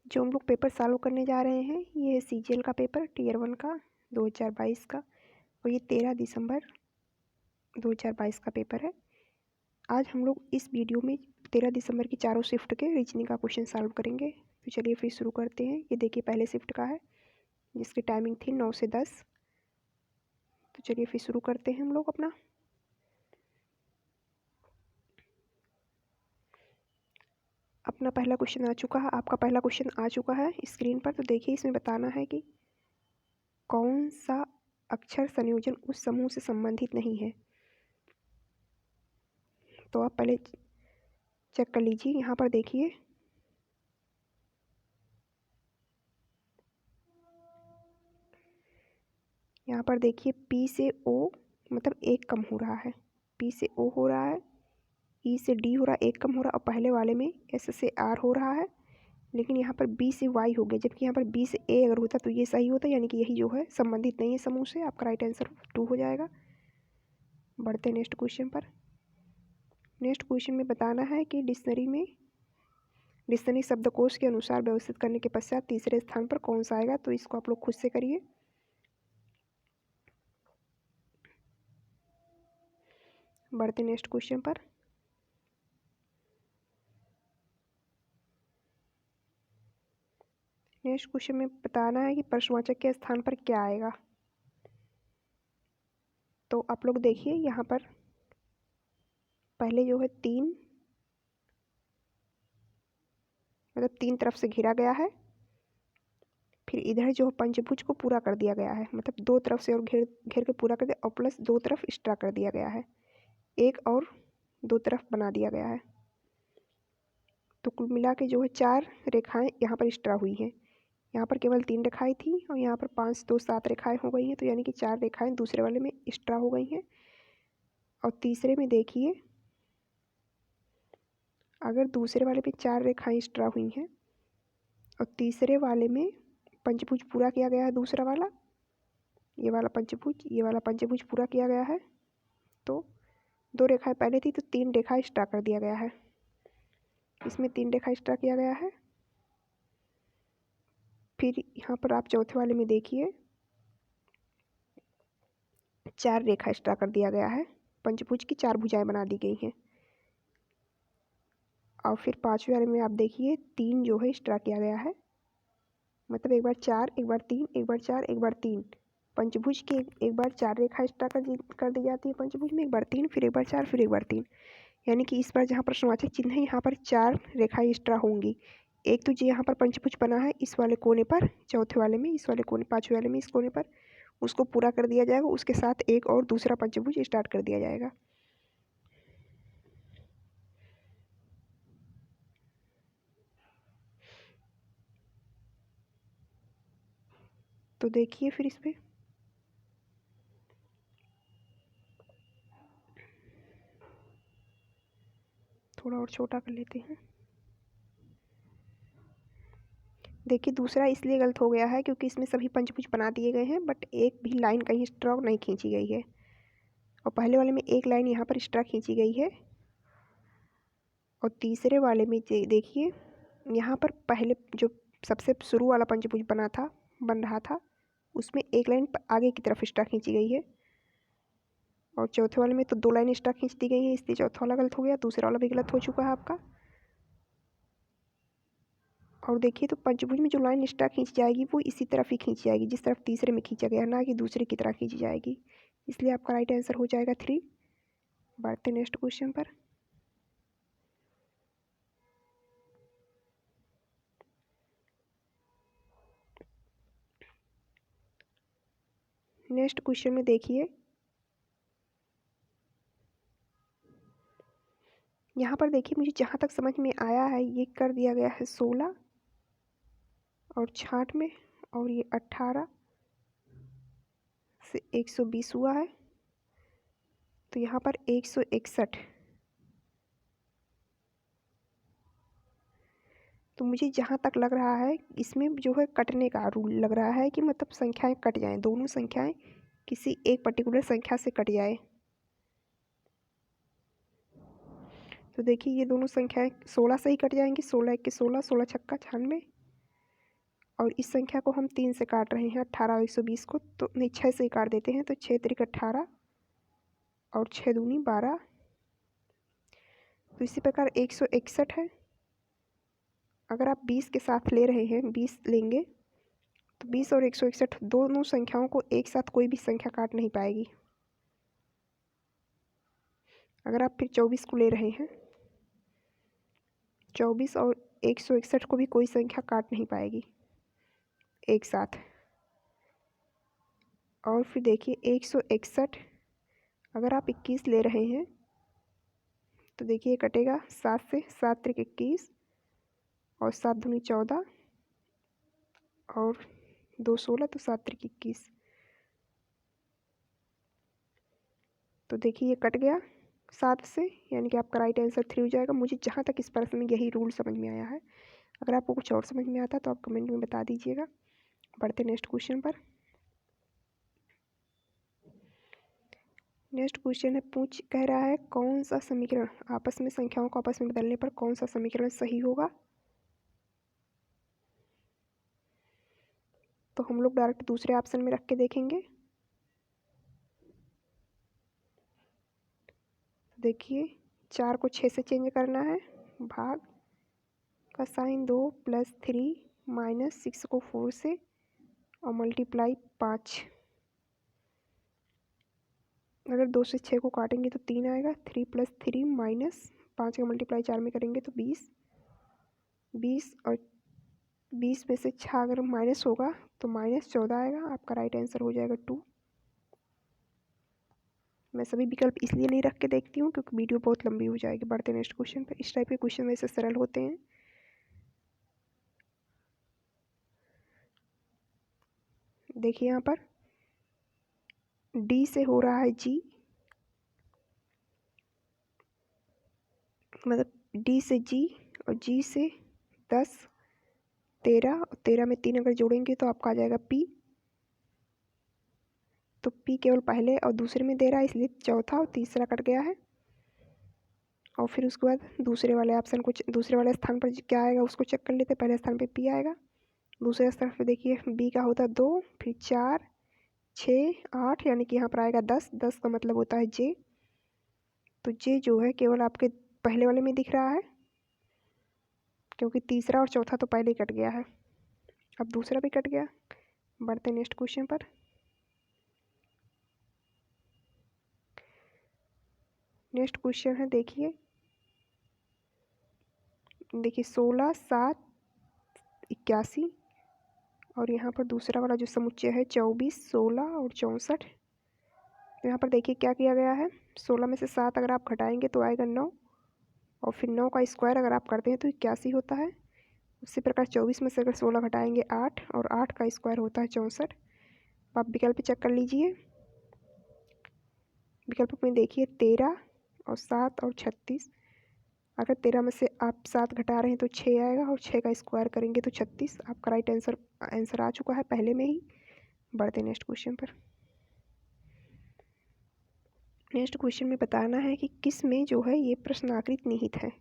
जो हम लोग पेपर सॉल्व करने जा रहे हैं ये है सीजीएल का पेपर टीयर 1 का 2022 का, और ये 13 दिसंबर 2022 का पेपर है। आज हम लोग इस वीडियो में 13 दिसंबर की चारों शिफ्ट के रीजनिंग का क्वेश्चन सॉल्व करेंगे। तो चलिए फिर शुरू करते हैं। ये देखिए पहले शिफ्ट का है जिसकी टाइमिंग थी 9 से 10। तो चलिए फिर शुरू करते हैं हम लोग अपना पहला क्वेश्चन आ चुका है। आपका पहला क्वेश्चन आ चुका है स्क्रीन पर। तो देखिए इसमें बताना है कि कौन सा अक्षर संयोजन उस समूह से संबंधित नहीं है। तो आप पहले चेक कर लीजिए। यहाँ पर देखिए P से O मतलब एक कम हो रहा है, P से O हो रहा है, E से D हो रहा है, एक कम हो रहा है, और पहले वाले में S से R हो रहा है, लेकिन यहाँ पर B से Y हो गया, जबकि यहाँ पर B से A अगर होता तो ये सही होता, यानी कि यही जो है संबंधित नहीं है समूह से। आपका राइट आंसर 2 हो जाएगा। बढ़ते हैं नेक्स्ट क्वेश्चन पर। नेक्स्ट क्वेश्चन में बताना है कि डिक्शनरी शब्दकोश के अनुसार व्यवस्थित करने के पश्चात तीसरे स्थान पर कौन सा आएगा। तो इसको आप लोग खुद से करिए। बढ़ते नेक्स्ट क्वेश्चन पर। नेक्स्ट क्वेश्चन में बताना है कि प्रश्नवाचक के स्थान पर क्या आएगा। तो आप लोग देखिए यहाँ पर पहले जो है 3 मतलब 3 तरफ से घिरा गया है, फिर इधर जो पंचभुज को पूरा कर दिया गया है, मतलब 2 तरफ से और घेर घेर के पूरा कर दिया, और प्लस 2 तरफ एक्स्ट्रा कर दिया गया है, एक और 2 तरफ बना दिया गया है। तो कुल मिला के जो है 4 रेखाएं यहाँ पर एक्स्ट्रा हुई हैं। यहाँ पर केवल 3 रेखाएं थी और यहाँ पर 5 2 7 रेखाएं हो गई हैं, तो यानी कि 4 रेखाएं दूसरे वाले में एक्स्ट्रा हो गई हैं। और तीसरे में देखिए अगर दूसरे वाले में 4 रेखाएं एक्स्ट्रा हुई हैं और तीसरे वाले में पंचभुज पूरा किया गया है, दूसरा वाला ये वाला पंचभुज पूरा किया गया है, तो 2 रेखाएं पहले थी तो 3 रेखा एक्स्ट्रा कर दिया गया है। इसमें 3 रेखा एक्स्ट्रा किया गया है। फिर यहाँ पर आप चौथे वाले में देखिए 4 रेखा एक्स्ट्रा कर दिया गया है, पंचभुज की 4 भुजाएं बना दी गई हैं। और फिर पांचवें वाले में आप देखिए 3 जो है एक्स्ट्रा किया गया है, मतलब एक बार 4 एक बार 3 एक बार 4 एक बार 3। पंचभुज की एक बार 4 रेखा एक्स्ट्रा कर दी जाती है पंचभुज में, एक बार 3 फिर एक बार 4 फिर एक बार 3, यानी कि इस बार जहाँ प्रश्नवाचक चिन्ह है यहाँ पर 4 रेखाएं एक्स्ट्रा होंगी। एक तो जो यहाँ पर पंचभुज बना है इस वाले कोने पर, चौथे वाले में इस वाले कोने, पाँचवें वाले में इस कोने पर, उसको पूरा कर दिया जाएगा। उसके साथ एक और दूसरा पंचभुज स्टार्ट कर दिया जाएगा। तो देखिए फिर इस पे थोड़ा और छोटा कर लेते हैं। देखिए दूसरा इसलिए गलत हो गया है क्योंकि इसमें सभी पंचभुज बना दिए गए हैं, बट एक भी लाइन कहीं एक्स्ट्रा नहीं खींची गई है। और पहले वाले में एक लाइन यहाँ पर एक्स्ट्रा खींची गई है, और तीसरे वाले में देखिए यहाँ पर पहले जो सबसे शुरू वाला पंचभुज बन रहा था उसमें एक लाइन आगे की तरफ एक्स्ट्रा खींची गई है, और चौथे वाले में तो 2 लाइन एक्स्ट्रा खींच दी गई है, इसलिए चौथा वाला गलत हो गया, दूसरा वाला भी गलत हो चुका है आपका। और देखिए तो पंचभुज में जो लाइन एक्स्ट्रा खींची जाएगी वो इसी तरफ ही खींची जाएगी जिस तरफ तीसरे में खींचा गया, ना कि दूसरे की तरह खींची जाएगी, इसलिए आपका राइट आंसर हो जाएगा 3। बढ़ते नेक्स्ट क्वेश्चन पर। नेक्स्ट क्वेश्चन में देखिए यहाँ पर देखिए मुझे जहाँ तक समझ में आया है ये कर दिया गया है 16 और 66 में, और ये 18 से 120 हुआ है, तो यहाँ पर 161। तो मुझे जहाँ तक लग रहा है इसमें जो है कटने का रूल लग रहा है कि मतलब संख्याएं कट जाएं, दोनों संख्याएं किसी एक पर्टिकुलर संख्या से कट जाए। तो देखिए ये दोनों संख्याएं 16 से ही कट जाएंगी, 16 1 के 16, 16 छक्का 96, और इस संख्या को हम 3 से काट रहे हैं, 18 और 120 को, तो नहीं 6 से ही काट देते हैं, तो 6 त्रिक 18 और 6 दूनी 12। तो इसी प्रकार 161 है। अगर आप 20 के साथ ले रहे हैं, 20 लेंगे तो 20 और 161 दोनों संख्याओं को एक साथ कोई भी संख्या काट नहीं पाएगी। अगर आप फिर 24 को ले रहे हैं, 24 और 161 को भी कोई संख्या काट नहीं पाएगी एक साथ। और फिर देखिए 161, अगर आप 21 ले रहे हैं तो देखिए कटेगा 7 से, 7 त्रिक 21 और 7 दूनी 14 और 2 16, तो 7 त्रिक 21। तो देखिए ये कट गया 7 से, यानी कि आपका राइट आंसर 3 हो जाएगा। मुझे जहाँ तक इस प्रश्न में यही रूल समझ में आया है। अगर आपको कुछ और समझ में आता तो आप कमेंट में बता दीजिएगा। बढ़ते नेक्स्ट क्वेश्चन पर। नेक्स्ट क्वेश्चन है, कह रहा है कौन सा समीकरण आपस में, संख्याओं को आपस में बदलने पर कौन सा समीकरण सही होगा। तो हम लोग डायरेक्ट दूसरे ऑप्शन में रख के देखेंगे। देखिए 4 को 6 से चेंज करना है, भाग का साइन 2 प्लस 3 माइनस 6 को 4 से और मल्टीप्लाई 5। अगर 2 से 6 को काटेंगे तो 3 आएगा, 3 प्लस 3 माइनस 5 का मल्टीप्लाई 4 में करेंगे तो 20, 20 और 20 में से 6 अगर माइनस होगा तो माइनस 14 आएगा। आपका राइट आंसर हो जाएगा 2। मैं सभी विकल्प इसलिए नहीं रख के देखती हूँ क्योंकि वीडियो बहुत लंबी हो जाएगी। बढ़ते नेक्स्ट क्वेश्चन पर। इस टाइप के क्वेश्चन वैसे सरल होते हैं। देखिए यहाँ पर डी से हो रहा है जी, मतलब डी से जी और जी से 10, 13 और 13 में 3 अगर जोड़ेंगे तो आपका आ जाएगा पी। तो पी केवल पहले और दूसरे में दे रहा है, इसलिए चौथा और तीसरा कट गया है। और फिर उसके बाद दूसरे वाले ऑप्शन को, दूसरे वाले स्थान पर क्या आएगा उसको चेक कर लेते हैं। पहले स्थान पे पी आएगा, दूसरे स्थान पे देखिए बी का होता है 2, फिर 4, 6, 8, यानी कि यहाँ पर आएगा 10। 10 का मतलब होता है जे। तो जे जो है केवल आपके पहले वाले में दिख रहा है, क्योंकि तीसरा और चौथा तो पहले ही कट गया है। अब दूसरा भी कट गया। बढ़ते नेक्स्ट क्वेश्चन पर। नेक्स्ट क्वेश्चन है, देखिए 16, 7, 81 और यहाँ पर दूसरा वाला जो समुच्चय है 24, 16 और 64। तो यहाँ पर देखिए क्या किया गया है, 16 में से 7 अगर आप घटाएंगे तो आएगा 9 और फिर 9 का स्क्वायर अगर आप करते हैं तो 81 होता है। उसी प्रकार 24 में से अगर 16 घटाएंगे 8 और 8 का स्क्वायर होता है 64। आप विकल्प चेक कर लीजिए। विकल्प में देखिए 13 और 7 और 36। अगर 13 में से आप 7 घटा रहे हैं तो 6 आएगा और 6 का स्क्वायर करेंगे तो 36। आपका राइट आंसर आ चुका है पहले में ही। बढ़ते नेक्स्ट क्वेश्चन पर। नेक्स्ट क्वेश्चन में बताना है कि किस में जो है ये प्रश्नाकृत निहित है।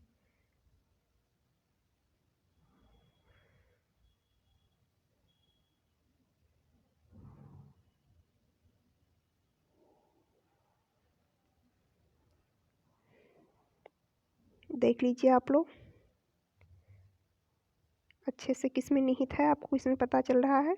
देख लीजिए आप लोग अच्छे से, किस में निहित है आपको इसमें पता चल रहा है।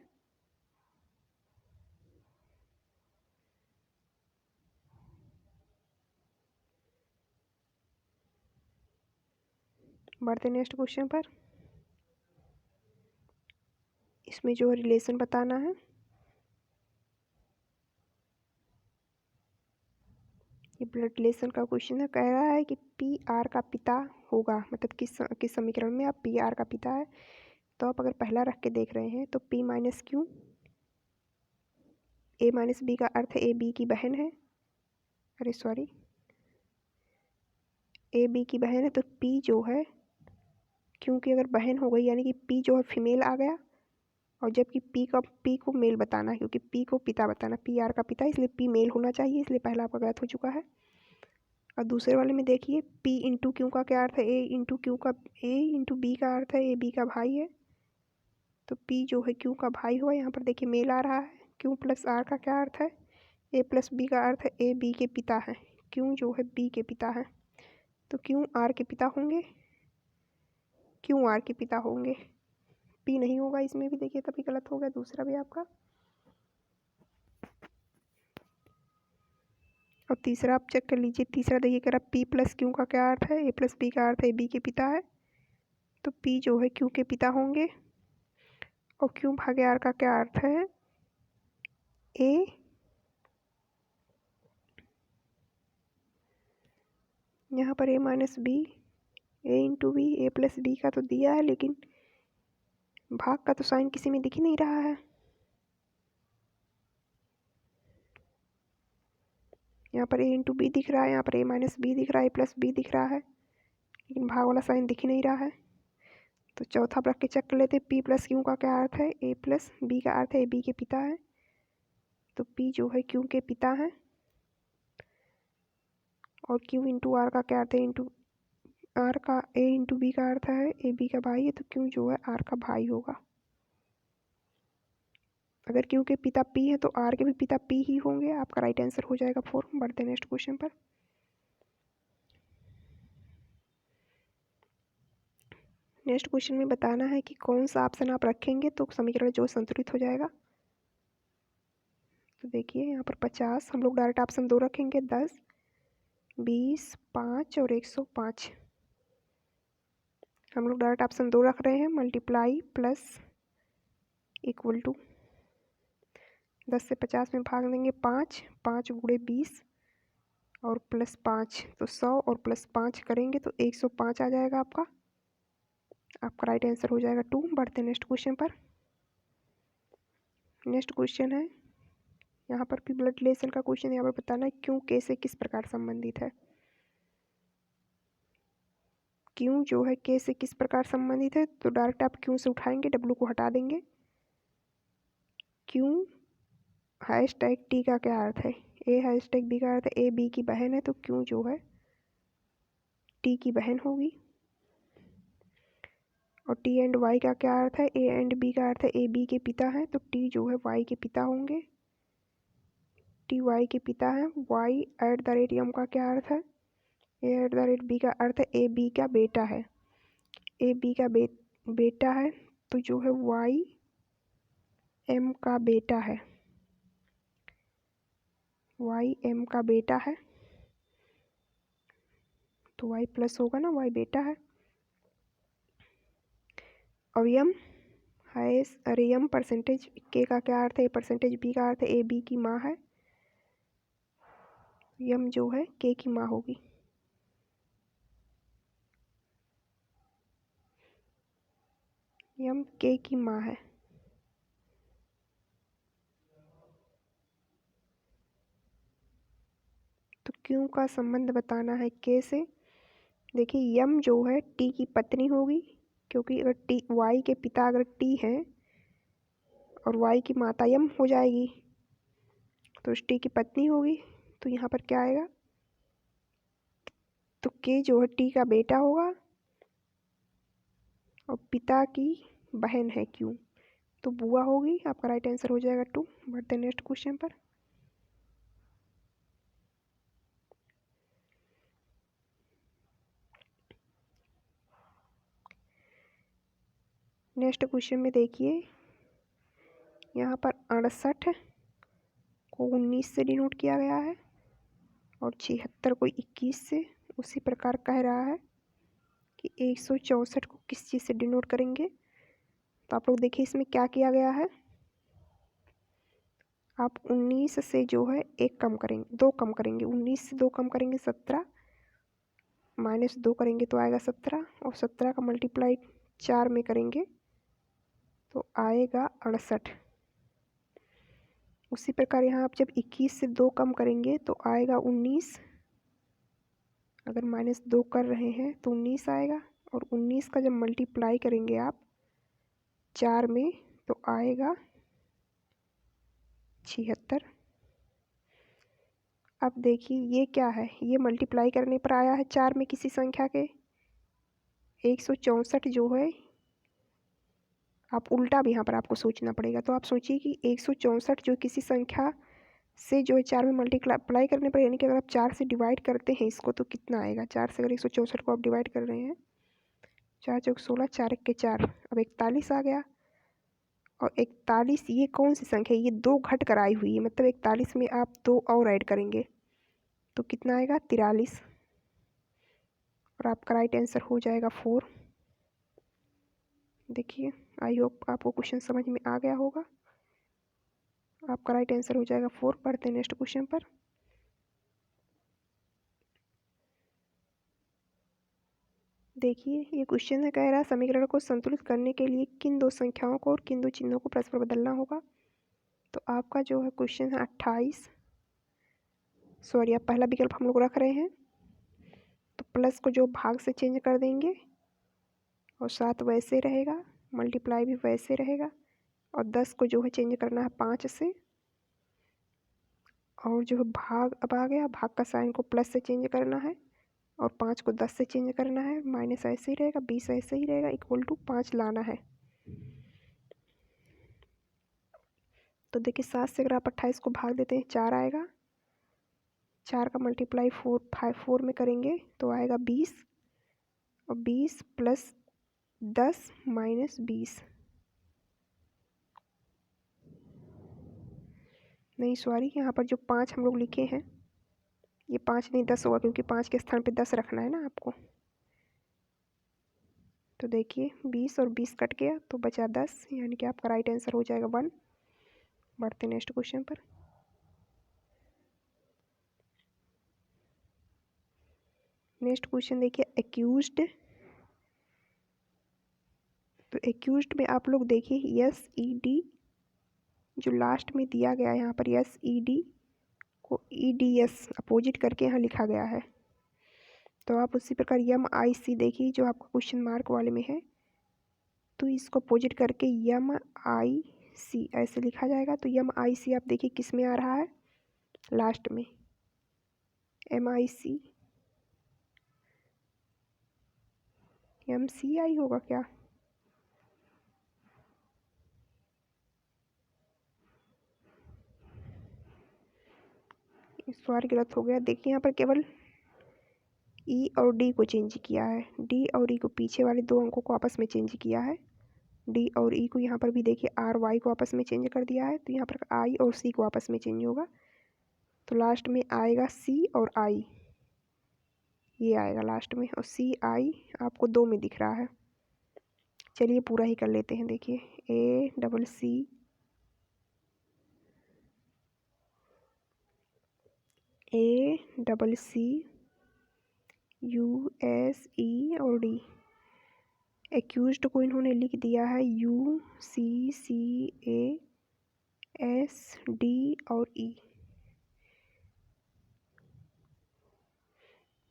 बढ़ते नेक्स्ट क्वेश्चन पर। इसमें जो रिलेशन बताना है, ये ब्लड रिलेशन का क्वेश्चन है। कह रहा है कि पी आर का पिता होगा, मतलब किस समीकरण में आप पी आर का पिता है। तो आप अगर पहला रख के देख रहे हैं तो पी माइनस क्यू, ए माइनस बी का अर्थ है ए बी की बहन है, अरे सॉरी, ए बी की बहन है। तो पी जो है, क्योंकि अगर बहन हो गई यानी कि पी जो है फीमेल आ गया, और जबकि पी को मेल बताना है, क्योंकि पी को पिता बताना, पी आर का पिता, इसलिए पी मेल होना चाहिए, इसलिए पहला आपका गलत हो चुका है। और दूसरे वाले में देखिए पी इंटू क्यू का क्या अर्थ है, ए इंटू बी का अर्थ है ए बी का भाई है। तो P जो है Q का भाई होगा। यहाँ पर देखिए मेल आ रहा है। Q प्लस R का क्या अर्थ है? A प्लस B का अर्थ है A B के पिता है। Q जो है B के पिता है, तो Q R के पिता होंगे। Q R के पिता होंगे, P नहीं होगा इसमें भी। देखिए तभी गलत हो गया दूसरा भी आपका। और तीसरा आप चेक कर लीजिए। तीसरा देखिए कह रहा P प्लस Q का क्या अर्थ है? A प्लस B का अर्थ है A B के पिता है, तो P जो है Q के पिता होंगे। और Q भागे R का क्या अर्थ है? A यहाँ पर A minus B, A into B, A plus B का तो दिया है, लेकिन भाग का तो साइन किसी में दिख ही नहीं रहा है। यहाँ पर A इंटू बी दिख रहा है, यहाँ पर A माइनस बी दिख रहा है, A प्लस बी दिख रहा है, लेकिन भाग वाला साइन दिख ही नहीं रहा है। तो चौथा रख के चेक कर लेते हैं। P प्लस Q का क्या अर्थ है? A प्लस बी का अर्थ है A B के पिता है, तो P जो है Q के पिता है। और Q इंटू R का क्या अर्थ है? इंटू R का A इंटू बी का अर्थ है A B का भाई है, तो Q जो है R का भाई होगा। अगर Q के पिता P है तो R के भी पिता P ही होंगे। आपका राइट आंसर हो जाएगा 4। बढ़ते हैं नेक्स्ट क्वेश्चन पर। नेक्स्ट क्वेश्चन में बताना है कि कौन सा ऑप्शन आप रखेंगे तो समीकरण जो संतुलित हो जाएगा। तो देखिए यहाँ पर 50, हम लोग डायरेक्ट ऑप्शन 2 रखेंगे। 10, 20, 5 और 105। हम लोग डायरेक्ट ऑप्शन 2 रख रहे हैं। मल्टीप्लाई प्लस इक्वल टू 10 से 50 में भाग देंगे 5, 5 गुणे 20 और प्लस 5, तो 100 और प्लस 5 करेंगे तो 105 आ जाएगा आपका। आपका राइट आंसर हो जाएगा 2। बढ़ते हैं नेक्स्ट क्वेश्चन पर। नेक्स्ट क्वेश्चन है, यहाँ पर भी ब्लड रिलेशन का क्वेश्चन। यहाँ पर बताना है क्यों कैसे किस प्रकार संबंधित है। क्यों जो है के से किस प्रकार संबंधित है, तो डायरेक्ट आप क्यों से उठाएंगे, डब्लू को हटा देंगे। क्यों हैशटैग टी का क्या अर्थ है? ए हैशटैग बी का अर्थ है ए बी की बहन है, तो क्यों जो है टी की बहन होगी। और टी एंड वाई का क्या अर्थ है? ए एंड बी का अर्थ है ए बी के पिता है, तो टी जो है वाई के पिता होंगे। टी वाई के पिता है। Y at the rate M का क्या अर्थ है? A at the rate B का अर्थ है ए बी का बेटा है। ए बी का बेटा है, तो जो है वाई एम का बेटा है। वाई एम का बेटा है, तो वाई प्लस होगा ना, वाई बेटा है। और यम है, अरे यम परसेंटेज के का क्या अर्थ है? परसेंटेज बी का अर्थ है ए बी की माँ है। यम जो है के की माँ होगी। यम के की माँ है। तो क्यों का संबंध बताना है के से। देखिए यम जो है टी की पत्नी होगी, क्योंकि अगर टी वाई के पिता अगर टी है और वाई की माता यम हो जाएगी, तो उस टी की पत्नी होगी। तो यहाँ पर क्या आएगा? तो के जो है टी का बेटा होगा और पिता की बहन है क्यों, तो बुआ होगी। आपका राइट आंसर हो जाएगा 2। बढ़ते नेक्स्ट क्वेश्चन पर। नेक्स्ट क्वेश्चन में देखिए यहाँ पर 68 को 19 से डिनोट किया गया है और 76 को 21 से। उसी प्रकार कह रहा है कि 164 को किस चीज़ से डिनोट करेंगे। तो आप लोग देखिए इसमें क्या किया गया है। आप 19 से जो है 1 कम करेंगे, 2 कम करेंगे। 19 से 2 कम करेंगे 17, माइनस 2 करेंगे तो आएगा 17, और 17 का मल्टीप्लाई 4 में करेंगे तो आएगा 68। उसी प्रकार यहाँ आप जब 21 से 2 कम करेंगे तो आएगा 19। अगर माइनस 2 कर रहे हैं तो 19 आएगा, और 19 का जब मल्टीप्लाई करेंगे आप 4 में तो आएगा 76। अब देखिए ये क्या है, ये मल्टीप्लाई करने पर आया है 4 में किसी संख्या के। 164 जो है आप उल्टा भी यहाँ पर आपको सोचना पड़ेगा। तो आप सोचिए कि 164 जो किसी संख्या से जो है 4 में मल्टीप्लाई करने पर, यानी कि अगर आप 4 से डिवाइड करते हैं इसको तो कितना आएगा। 4 से अगर 164 को आप डिवाइड कर रहे हैं, 4 चौक 16, 4 एक के 4, अब 41 आ गया। और 41 ये कौन सी संख्या है, ये 2 घट कर आई हुई है, मतलब 41 में आप 2 और ऐड करेंगे तो कितना आएगा 43। और आपका राइट आंसर हो जाएगा 4। देखिए, आई होप आपको क्वेश्चन समझ में आ गया होगा। आपका राइट आंसर हो जाएगा 4। पढ़ते हैं नेक्स्ट क्वेश्चन पर। देखिए, ये क्वेश्चन है, कह रहा है समीकरण को संतुलित करने के लिए किन दो संख्याओं को और किन दो चिन्हों को परस्पर बदलना होगा। तो आपका जो है क्वेश्चन है 28, सॉरी आप पहला विकल्प हम लोग रख रहे हैं, तो प्लस को जो भाग से चेंज कर देंगे और 7 वैसे रहेगा, मल्टीप्लाई भी वैसे रहेगा, और 10 को जो है चेंज करना है 5 से, और जो है भाग अब आ गया, भाग का साइन को प्लस से चेंज करना है और 5 को 10 से चेंज करना है, माइनस ऐसे ही रहेगा, 20 ऐसे ही रहेगा, इक्वल टू 5 लाना है। तो देखिए 7 से अगर आप 28 को भाग देते हैं 4 आएगा, 4 का मल्टीप्लाई 4 में करेंगे तो आएगा 20, और 20 प्लस 10 माइनस 20, नहीं सॉरी यहाँ पर जो 5 हम लोग लिखे हैं ये 5 नहीं 10 होगा, क्योंकि 5 के स्थान पे 10 रखना है ना आपको। तो देखिए 20 और 20 कट गया तो बचा 10, यानी कि आपका राइट आंसर हो जाएगा 1। बढ़ते नेक्स्ट क्वेश्चन पर। नेक्स्ट क्वेश्चन देखिए एक्यूज्ड। तो एक्यूज्ड में आप लोग देखिए SED जो लास्ट में दिया गया है यहाँ पर, SED को EDS अपोजिट करके यहाँ लिखा गया है। तो आप उसी प्रकार MIC देखिए जो आपका क्वेश्चन मार्क वाले में है, तो इसको अपोजिट करके MIC ऐसे लिखा जाएगा। तो MIC आप देखिए किस में आ रहा है, लास्ट में MIC, MCI होगा क्या, सॉरी गलत हो गया। देखिए यहाँ पर केवल E और D को चेंज किया है, D और E को पीछे वाले 2 अंकों को आपस में चेंज किया है। D और E को यहाँ पर भी देखिए RY को आपस में चेंज कर दिया है, तो यहाँ पर I और C को आपस में चेंज होगा, तो लास्ट में आएगा C और I, ये आएगा लास्ट में, और CI आपको 2 में दिख रहा है। चलिए पूरा ही कर लेते हैं। देखिए ACC USE और D। एक्यूज्ड को इन्होंने लिख दिया है UCCASD और E।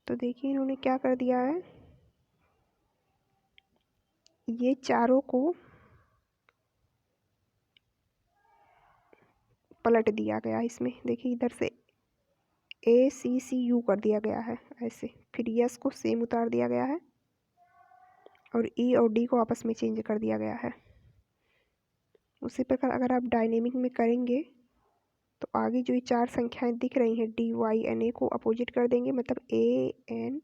तो देखिए इन्होंने क्या कर दिया है, ये चारों को पलट दिया गया है इसमें। देखिए इधर से ACCU कर दिया गया है ऐसे, फिर यस को सेम उतार दिया गया है, और E और D को आपस में चेंज कर दिया गया है। उसी प्रकार अगर आप डायनेमिक में करेंगे तो आगे जो ये 4 संख्याएं दिख रही हैं DYNA को अपोजिट कर देंगे, मतलब ANY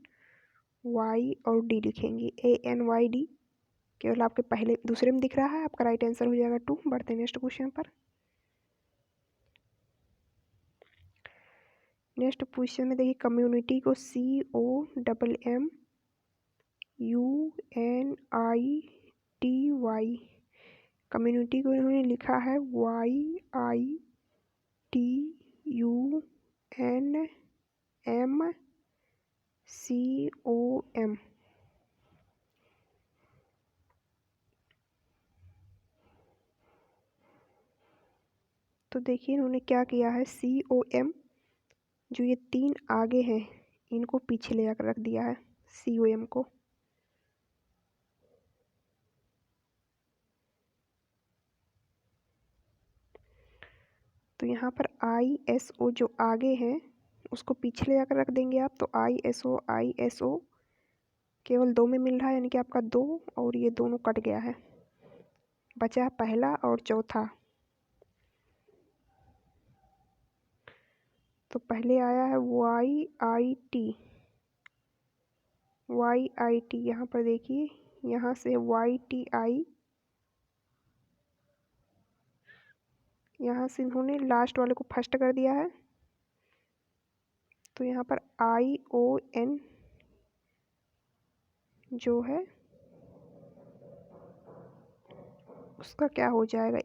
और D लिखेंगे, ANYD केवल आपके पहले दूसरे में दिख रहा है। आपका राइट आंसर हो जाएगा 2। बढ़ते हैं नेक्स्ट क्वेश्चन पर। नेक्स्ट क्वेश्चन में देखिए कम्युनिटी को COMMUNITY, कम्युनिटी को इन्होंने लिखा है YITUNMCOM। तो देखिए इन्होंने क्या किया है, COM जो ये 3 आगे हैं इनको पीछे ले जाकर रख दिया है COM को। तो यहाँ पर ISO जो आगे हैं उसको पीछे ले जाकर रख देंगे आप, तो ISO केवल 2 में मिल रहा है, यानी कि आपका 2 और ये दोनों कट गया है, बचा पहला और चौथा। तो पहले आया है YIT, यहाँ पर देखिए, यहाँ से YTI, यहाँ से इन्होंने लास्ट वाले को फर्स्ट कर दिया है, तो यहाँ पर ION जो है उसका क्या हो जाएगा,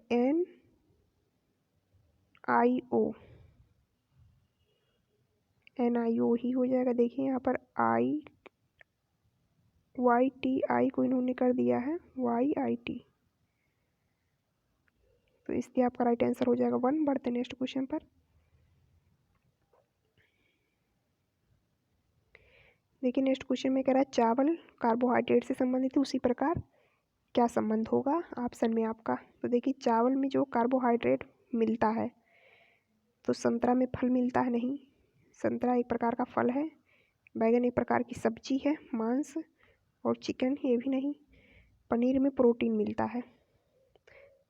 NIO ही हो जाएगा। देखिए यहाँ पर YTI को इन्होंने कर दिया है YIT, तो इसलिए आपका राइट आंसर हो जाएगा 1। बढ़ते नेक्स्ट क्वेश्चन पर। देखिए नेक्स्ट क्वेश्चन में कह रहा है चावल कार्बोहाइड्रेट से संबंधित है, उसी प्रकार क्या संबंध होगा ऑप्शन में आपका। तो देखिए चावल में जो कार्बोहाइड्रेट मिलता है, तो संतरा में फल मिलता है नहीं, संतरा एक प्रकार का फल है, बैगन एक प्रकार की सब्जी है, मांस, और चिकन ये भी नहीं, पनीर में प्रोटीन मिलता है।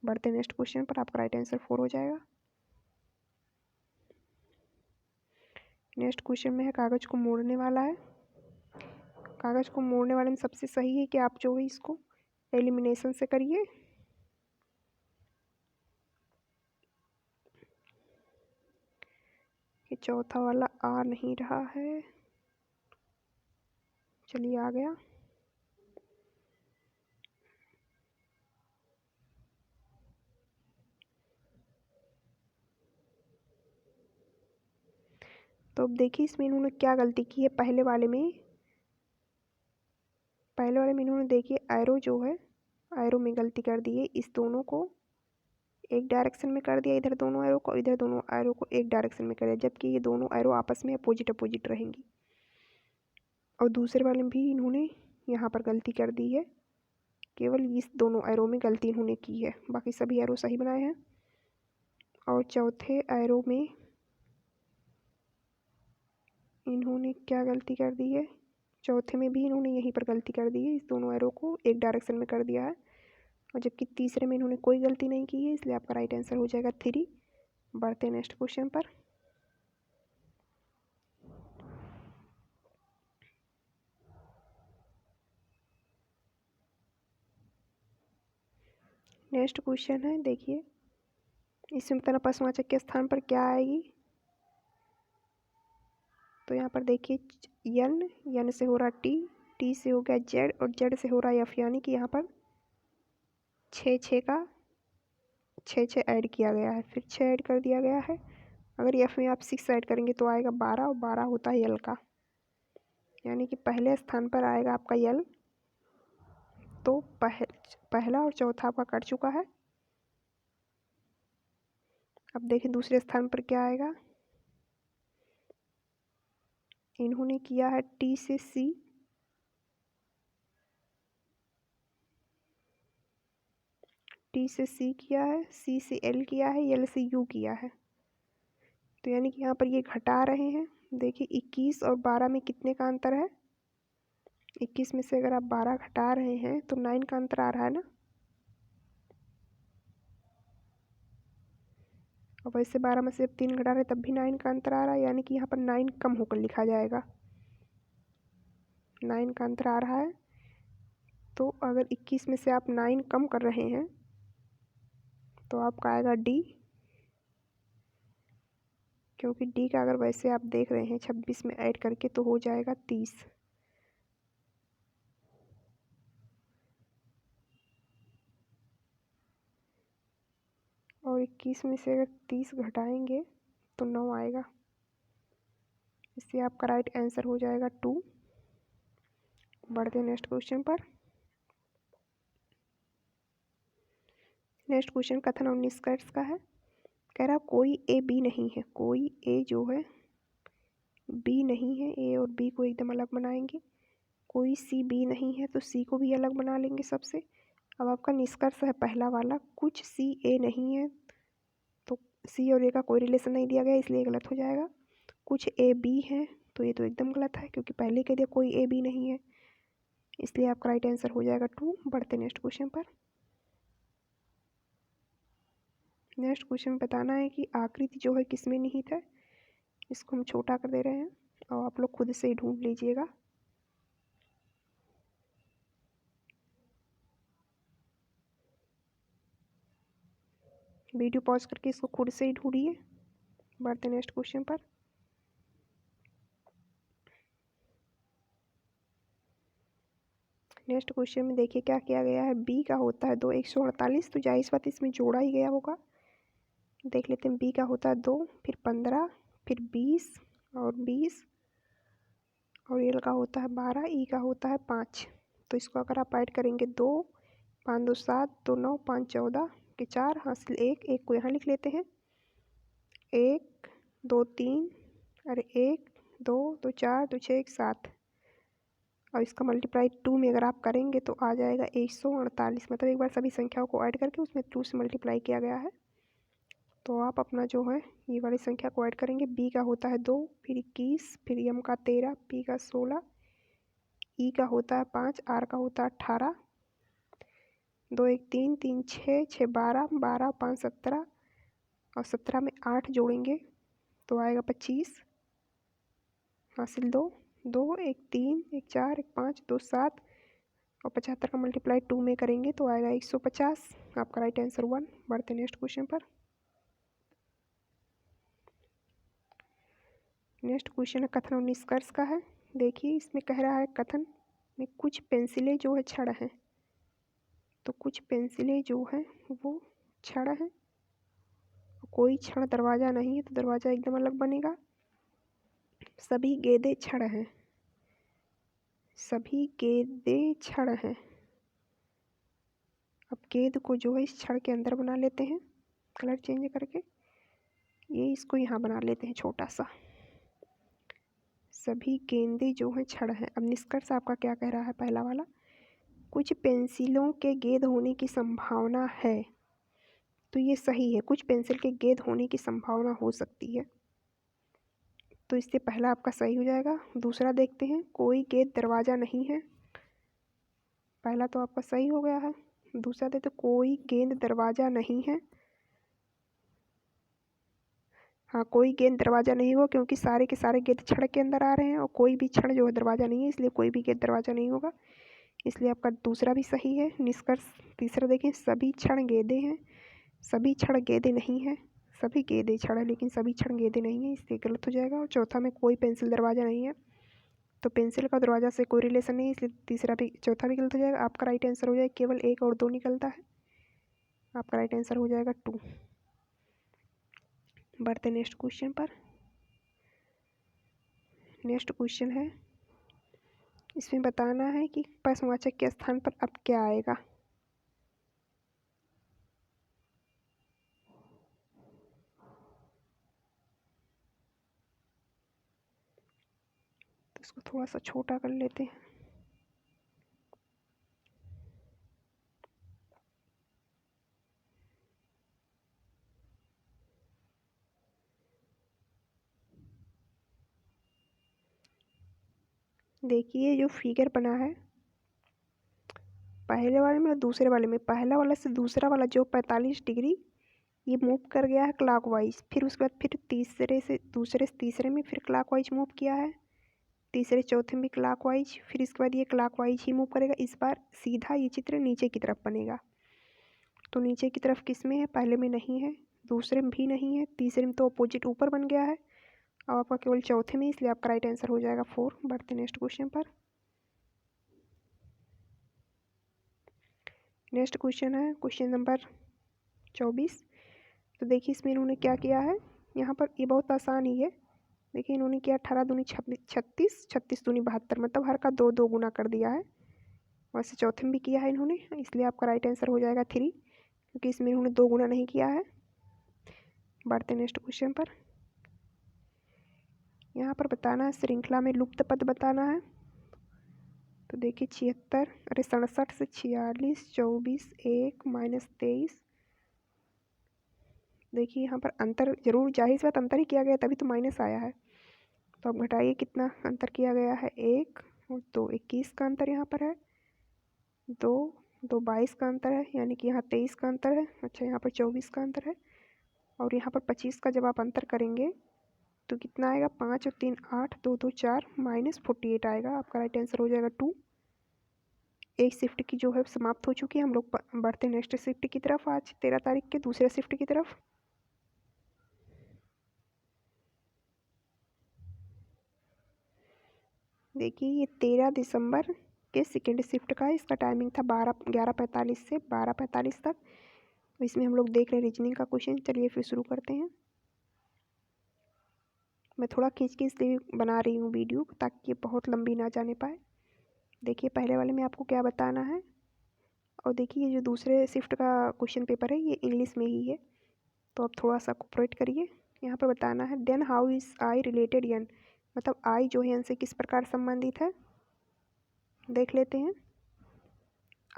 बढ़ते नेक्स्ट क्वेश्चन पर, आपका राइट आंसर 4 हो जाएगा। नेक्स्ट क्वेश्चन में है कागज़ को मोड़ने वाला है। कागज़ को मोड़ने वाले में सबसे सही है कि आप जो है इसको एलिमिनेशन से करिए। कि चौथा वाला आ नहीं रहा है, चलिए आ गया। तो अब देखिए इसमें इन्होंने क्या गलती की है। पहले वाले में इन्होंने देखिए एरो जो है, एरो में गलती कर दी है। इस दोनों को एक डायरेक्शन में कर दिया, इधर दोनों एरो को, इधर दोनों एरो को एक डायरेक्शन में कर दिया, जबकि ये दोनों एरो आपस में अपोजिट रहेंगी। और दूसरे वाले में भी इन्होंने यहाँ पर गलती कर दी है, केवल इस दोनों एरो में गलती इन्होंने की है, बाकी सभी एरो सही बनाए हैं। और चौथे एरो में इन्होंने क्या गलती कर दी है, चौथे में भी इन्होंने यहीं पर गलती कर दी है, इस दोनों एरो को एक डायरेक्शन में कर दिया है। और जबकि तीसरे में इन्होंने कोई गलती नहीं की है, इसलिए आपका राइट आंसर हो जाएगा 3। बढ़ते नेक्स्ट क्वेश्चन पर। नेक्स्ट क्वेश्चन है, देखिए इसमें तरह प्रश्नवाचक के स्थान पर क्या आएगी। तो यहाँ पर देखिए यन से हो रहा टी से हो गया जेड, और जेड से हो रहा एफ, यानी कि यहाँ पर 6 का 6 ऐड किया गया है, फिर 6 ऐड कर दिया गया है। अगर एफ में आप 6 ऐड करेंगे तो आएगा 12, और 12 होता है यल का, यानी कि पहले स्थान पर आएगा आपका यल। तो पहला और चौथा आपका कट चुका है। अब देखिए दूसरे स्थान पर क्या आएगा, इन्होंने किया है टी से सी, टी से सी किया है, सी से एल किया है, एल से यू किया है। तो यानी कि यहाँ पर ये घटा रहे हैं। देखिए 21 और 12 में कितने का अंतर है, 21 में से अगर आप 12 घटा रहे हैं तो 9 का अंतर आ रहा है ना। और वैसे 12 में से जब 3 घटा रहे हैं तब भी 9 का अंतर आ रहा है, यानी कि यहाँ पर 9 कम होकर लिखा जाएगा, 9 का अंतर आ रहा है। तो अगर 21 में से आप 9 कम कर रहे हैं तो आपका आएगा डी, क्योंकि डी का अगर वैसे आप देख रहे हैं 26 में ऐड करके तो हो जाएगा 30। और 21 में से अगर 30 घटाएंगे तो 9 आएगा, इससे आपका राइट आंसर हो जाएगा 2। बढ़ते हैं नेक्स्ट क्वेश्चन पर। नेक्स्ट क्वेश्चन कथन और निष्कर्ष का है। कह रहा कोई ए बी नहीं है, कोई ए जो है बी नहीं है, ए और बी को एकदम अलग बनाएंगे। कोई सी बी नहीं है तो सी को भी अलग बना लेंगे सबसे। अब आपका निष्कर्ष है पहला वाला, कुछ सी ए नहीं है, तो सी और ए का कोई रिलेशन नहीं दिया गया, इसलिए गलत हो जाएगा। कुछ ए बी है, तो ये तो एकदम गलत है, क्योंकि पहले कह दिया कोई ए बी नहीं है, इसलिए आपका राइट आंसर हो जाएगा 2। बढ़ते नेक्स्ट क्वेश्चन पर। नेक्स्ट क्वेश्चन में बताना है कि आकृति जो है किस में निहित है। इसको हम छोटा कर दे रहे हैं और आप लोग खुद से ही ढूंढ लीजिएगा। वीडियो पॉज करके इसको खुद से ही ढूंढिए। बढ़ते नेक्स्ट क्वेश्चन पर। नेक्स्ट क्वेश्चन में देखिए क्या किया गया है। बी का होता है 2 148, तो जाहिर बात इसमें जोड़ा ही गया होगा। देख लेते हैं। बी का होता है 2, फिर 15, फिर 20 और 20, और एल का होता है 12, ई का होता है 5। तो इसको अगर आप ऐड करेंगे 2 5 2 7 2 9 5 14 के 4 हासिल 1, 1 को यहाँ लिख लेते हैं। 1 2 3, अरे 1 2 2 4 2 6 1 7, और इसका मल्टीप्लाई 2 में अगर आप करेंगे तो आ जाएगा 148। मतलब एक बार सभी संख्याओं को ऐड करके उसमें 2 से मल्टीप्लाई किया गया है। तो आप अपना जो है ये वाली संख्या को ऐड करेंगे। बी का होता है 2, फिर 21, फिर एम का 13, पी का 16, ई का होता है 5, आर का होता है 18, 2 1 3 3 6 6 12 12 5 17, और 17 में 8 जोड़ेंगे तो आएगा 25 हासिल 2 2 1 3 1 4 1 5 2 7, और 75 का मल्टीप्लाई 2 में करेंगे तो आएगा 150। आपका राइट आंसर 1। बढ़ते नेक्स्ट क्वेश्चन पर। नेक्स्ट क्वेश्चन है कथन और निष्कर्ष का है। देखिए इसमें कह रहा है कथन में कुछ पेंसिलें जो है छड़ हैं। तो कुछ पेंसिलें जो हैं वो छड़ हैं, कोई छड़ दरवाज़ा नहीं है, तो दरवाज़ा एकदम अलग बनेगा। सभी गेंदें छड़ हैं, सभी गेंदें छड़ हैं। अब गेंद को जो है इस छड़ के अंदर बना लेते हैं कलर चेंज करके। ये इसको यहाँ बना लेते हैं छोटा सा। सभी गेंदें जो हैं छड़ हैं। अब निष्कर्ष आपका क्या कह रहा है। पहला वाला, कुछ पेंसिलों के गेंद होने की संभावना है। तो ये सही है, कुछ पेंसिल के गेंद होने की संभावना हो सकती है। तो इससे पहला आपका सही हो जाएगा। दूसरा देखते हैं, कोई गेंद दरवाज़ा नहीं है। पहला तो आपका सही हो गया है। दूसरा देखते कोई गेंद दरवाज़ा नहीं है। हाँ, कोई गेंद दरवाज़ा नहीं होगा क्योंकि सारे के सारे गेंद छड़ के अंदर आ रहे हैं, और कोई भी छड़ जो है दरवाज़ा नहीं है, इसलिए कोई भी गेंद दरवाज़ा नहीं होगा। इसलिए आपका दूसरा भी सही है। निष्कर्ष तीसरा देखें, सभी छड़ गेंदें हैं। सभी छड़ गेंदें नहीं है। सभी गेंदें छड़ है लेकिन सभी छड़ गेंदें नहीं है, इसलिए गलत हो जाएगा। और चौथा में कोई पेंसिल दरवाज़ा नहीं है, तो पेंसिल का दरवाज़ा से कोई रिलेशन नहीं है, इसलिए तीसरा भी चौथा भी गलत हो जाएगा। आपका राइट आंसर हो जाएगा केवल 1 और 2 निकलता है। आपका राइट आंसर हो जाएगा 2। बढ़ते नेक्स्ट क्वेश्चन पर। नेक्स्ट क्वेश्चन है, इसमें बताना है कि प्रश्नवाचक के स्थान पर अब क्या आएगा। तो इसको थोड़ा सा छोटा कर लेते हैं। देखिए जो फिगर बना है पहले वाले में और दूसरे वाले में, पहला वाला से दूसरा वाला जो 45 डिग्री ये मूव कर गया है क्लॉकवाइज। फिर उसके बाद फिर तीसरे से दूसरे से तीसरे में फिर क्लॉकवाइज मूव किया है। तीसरे चौथे में भी क्लॉकवाइज, फिर इसके बाद ये क्लॉकवाइज ही मूव करेगा। इस बार सीधा ये चित्र नीचे की तरफ बनेगा। तो नीचे की तरफ किस में है, पहले में नहीं है, दूसरे में भी नहीं है, तीसरे में तो अपोजिट ऊपर बन गया है। अब आपका केवल चौथे में, इसलिए आपका राइट आंसर हो जाएगा 4। बढ़ते नेक्स्ट क्वेश्चन पर। नेक्स्ट क्वेश्चन है क्वेश्चन नंबर 24। तो देखिए इसमें इन्होंने क्या किया है। यहाँ पर ये बहुत आसान ही है। देखिए इन्होंने किया 18 दूनी 36, 36 दूनी 72, मतलब हर का 2 2 गुना कर दिया है। वैसे चौथे में भी किया है इन्होंने, इसलिए आपका राइट आंसर हो जाएगा 3, क्योंकि इसमें इन्होंने 2 गुना नहीं किया है। बढ़ते नेक्स्ट क्वेश्चन पर। यहाँ पर बताना है श्रृंखला में लुप्त पद बताना है। तो देखिए 76, अरे 67 से 46, 24, 1 -23। देखिए यहाँ पर अंतर जरूर, जाहिर सी बात अंतर ही किया गया तभी तो माइनस आया है। तो अब घटाइए कितना अंतर किया गया है, 1 और 2, 21 का अंतर यहाँ पर है। 2 2 22 का अंतर है, यानी कि यहाँ 23 का अंतर है। अच्छा यहाँ पर 24 का अंतर है। और यहाँ पर 25 का जब आप अंतर करेंगे तो कितना आएगा, 5 और 3 8, 2 2 4 -48 आएगा। आपका राइट आंसर हो जाएगा 2। एक शिफ्ट की जो है समाप्त हो चुकी है। हम लोग बढ़ते हैं नेक्स्ट शिफ्ट की तरफ, आज 13 तारीख के दूसरे शिफ्ट की तरफ। देखिए ये 13 दिसंबर के सेकेंड शिफ्ट का है। इसका टाइमिंग था 11:45 से 12:45 तक। तो इसमें हम लोग देख रहे हैं रीजनिंग का क्वेश्चन। चलिए फिर शुरू करते हैं। मैं थोड़ा खींच के इसलिए बना रही हूँ वीडियो ताकि ये बहुत लंबी ना जाने पाए। देखिए पहले वाले में आपको क्या बताना है, और देखिए ये जो दूसरे शिफ्ट का क्वेश्चन पेपर है ये इंग्लिश में ही है, तो आप थोड़ा सा कोऑपरेट करिए। यहाँ पर बताना है then how is I related N, मतलब आई जो है एन से किस प्रकार संबंधित है। देख लेते हैं।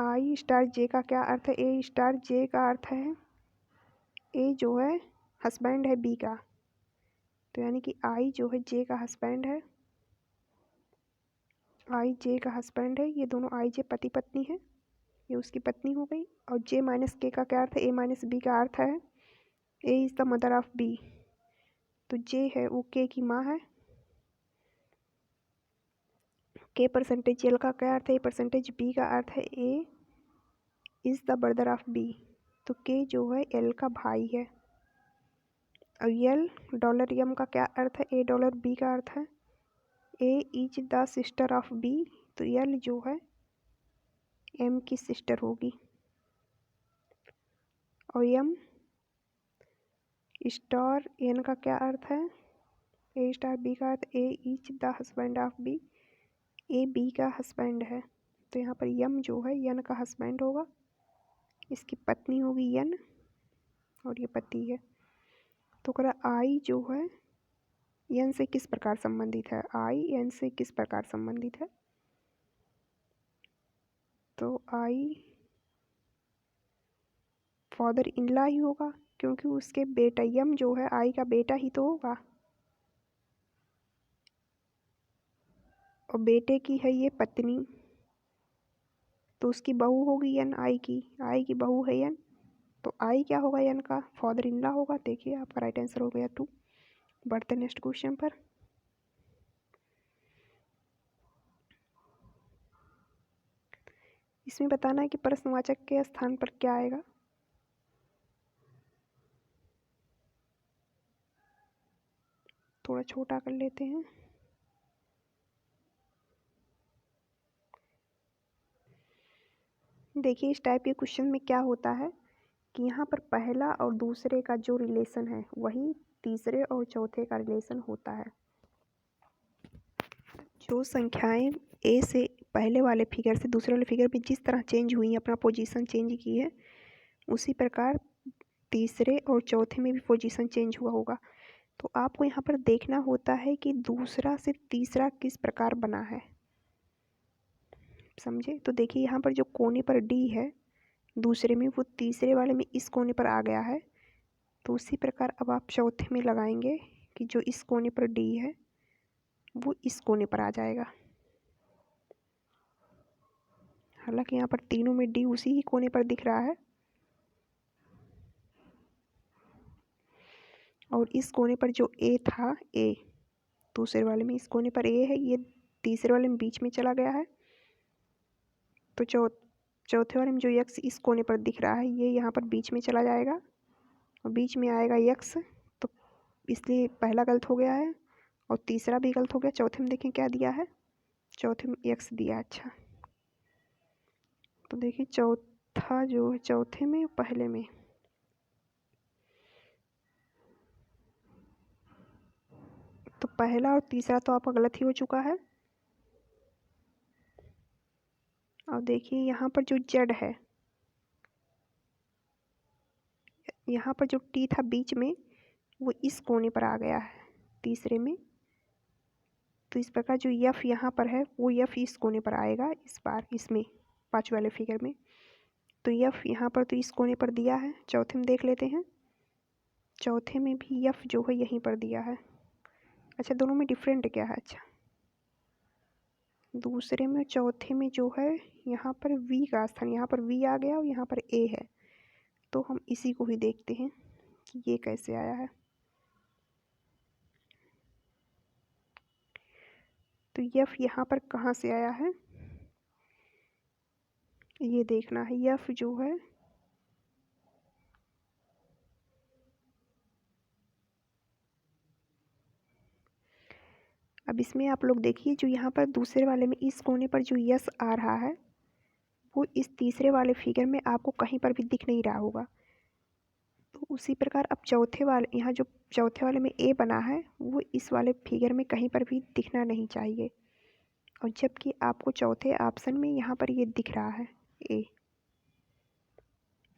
आई स्टार जे का क्या अर्थ है। ए स्टार जे का अर्थ है, ए जो है हस्बैंड है बी का, तो यानी कि आई जो है जे का हस्बैंड है। आई जे का हस्बैंड है। ये दोनों आई जे पति पत्नी है, ये उसकी पत्नी हो गई। और जे माइनस के का क्या अर्थ है, ए माइनस बी का अर्थ है A is the mother of B, तो जे है वो के की माँ है। के परसेंटेज एल का क्या अर्थ है, ए परसेंटेज बी का अर्थ है A is the brother of B, तो के जो है एल का भाई है। और एल डॉलर एम का क्या अर्थ है, ए डॉलर बी का अर्थ है A is the sister of B, तो एल जो है एम की सिस्टर होगी। और एम स्टार एन का क्या अर्थ है, ए स्टार बी का अर्थ A is the husband of B, A B का हस्बैंड है। तो यहाँ पर यम जो है यन का हस्बैंड होगा, इसकी पत्नी होगी यन, और ये पति है। तो कह रहा आई जो है यन से किस प्रकार संबंधित है, आई एन से किस प्रकार संबंधित है। तो आई फादर इन लॉ ही होगा, क्योंकि उसके बेटा यम जो है आई का बेटा ही तो होगा, और बेटे की है ये पत्नी, तो उसकी बहू होगी यन, आई की बहू है यन, तो आई क्या होगा यन का, फादर इन लॉ होगा। देखिए आपका राइट आंसर हो गया 2। बढ़ते नेक्स्ट क्वेश्चन पर। इसमें बताना है कि प्रश्नवाचक के स्थान पर क्या आएगा। थोड़ा छोटा कर लेते हैं। देखिए इस टाइप के क्वेश्चन में क्या होता है कि यहाँ पर पहला और दूसरे का जो रिलेशन है वही तीसरे और चौथे का रिलेशन होता है। जो संख्याएं ए से पहले वाले फिगर से दूसरे वाले फिगर में जिस तरह चेंज हुई हैं, अपना पोजीशन चेंज की है, उसी प्रकार तीसरे और चौथे में भी पोजीशन चेंज हुआ होगा। तो आपको यहाँ पर देखना होता है कि दूसरा से तीसरा किस प्रकार बना है, समझे। तो देखिए यहाँ पर जो कोने पर डी है दूसरे में, वो तीसरे वाले में इस कोने पर आ गया है, तो उसी प्रकार अब आप चौथे में लगाएंगे कि जो इस कोने पर डी है वो इस कोने पर आ जाएगा। हालांकि यहाँ पर तीनों में डी उसी ही कोने पर दिख रहा है, और इस कोने पर जो ए था, ए दूसरे वाले में इस कोने पर ए है, ये तीसरे वाले में बीच में चला गया है। तो चौथे वाले में जो यक्स इस कोने पर दिख रहा है ये यहाँ पर बीच में चला जाएगा, और बीच में आएगा यक्स, तो इसलिए पहला गलत हो गया है और तीसरा भी गलत हो गया। चौथे में देखें क्या दिया है, चौथे में यक्स दिया। अच्छा तो देखिए चौथा जो है चौथे में पहले में, तो पहला और तीसरा तो आपका गलत ही हो चुका है। और देखिए यहाँ पर जो जेड है, यहाँ पर जो टी था बीच में वो इस कोने पर आ गया है तीसरे में, तो इस प्रकार जो यफ यहाँ पर है वो यफ इस कोने पर आएगा इस बार, इसमें पाँचवें वाले फिगर में। तो यफ यहाँ पर तो इस कोने पर दिया है। चौथे में देख लेते हैं, चौथे में भी यफ जो है यहीं पर दिया है। अच्छा दोनों में डिफरेंट क्या है, अच्छा दूसरे में चौथे में जो है यहाँ पर वी का स्थान, यहाँ पर वी आ गया और यहाँ पर ए है, तो हम इसी को ही देखते हैं कि ये कैसे आया है। तो यफ यहाँ पर कहाँ से आया है ये देखना है। यफ जो है अब इसमें आप लोग देखिए, जो यहाँ पर दूसरे वाले में इस कोने पर जो यस आ रहा है वो इस तीसरे वाले फिगर में आपको कहीं पर भी दिख नहीं रहा होगा। तो उसी प्रकार अब चौथे वाले, यहाँ जो चौथे वाले में ए बना है वो इस वाले फिगर में कहीं पर भी दिखना नहीं चाहिए। और जबकि आपको चौथे ऑप्शन में यहाँ पर ये दिख रहा है ए।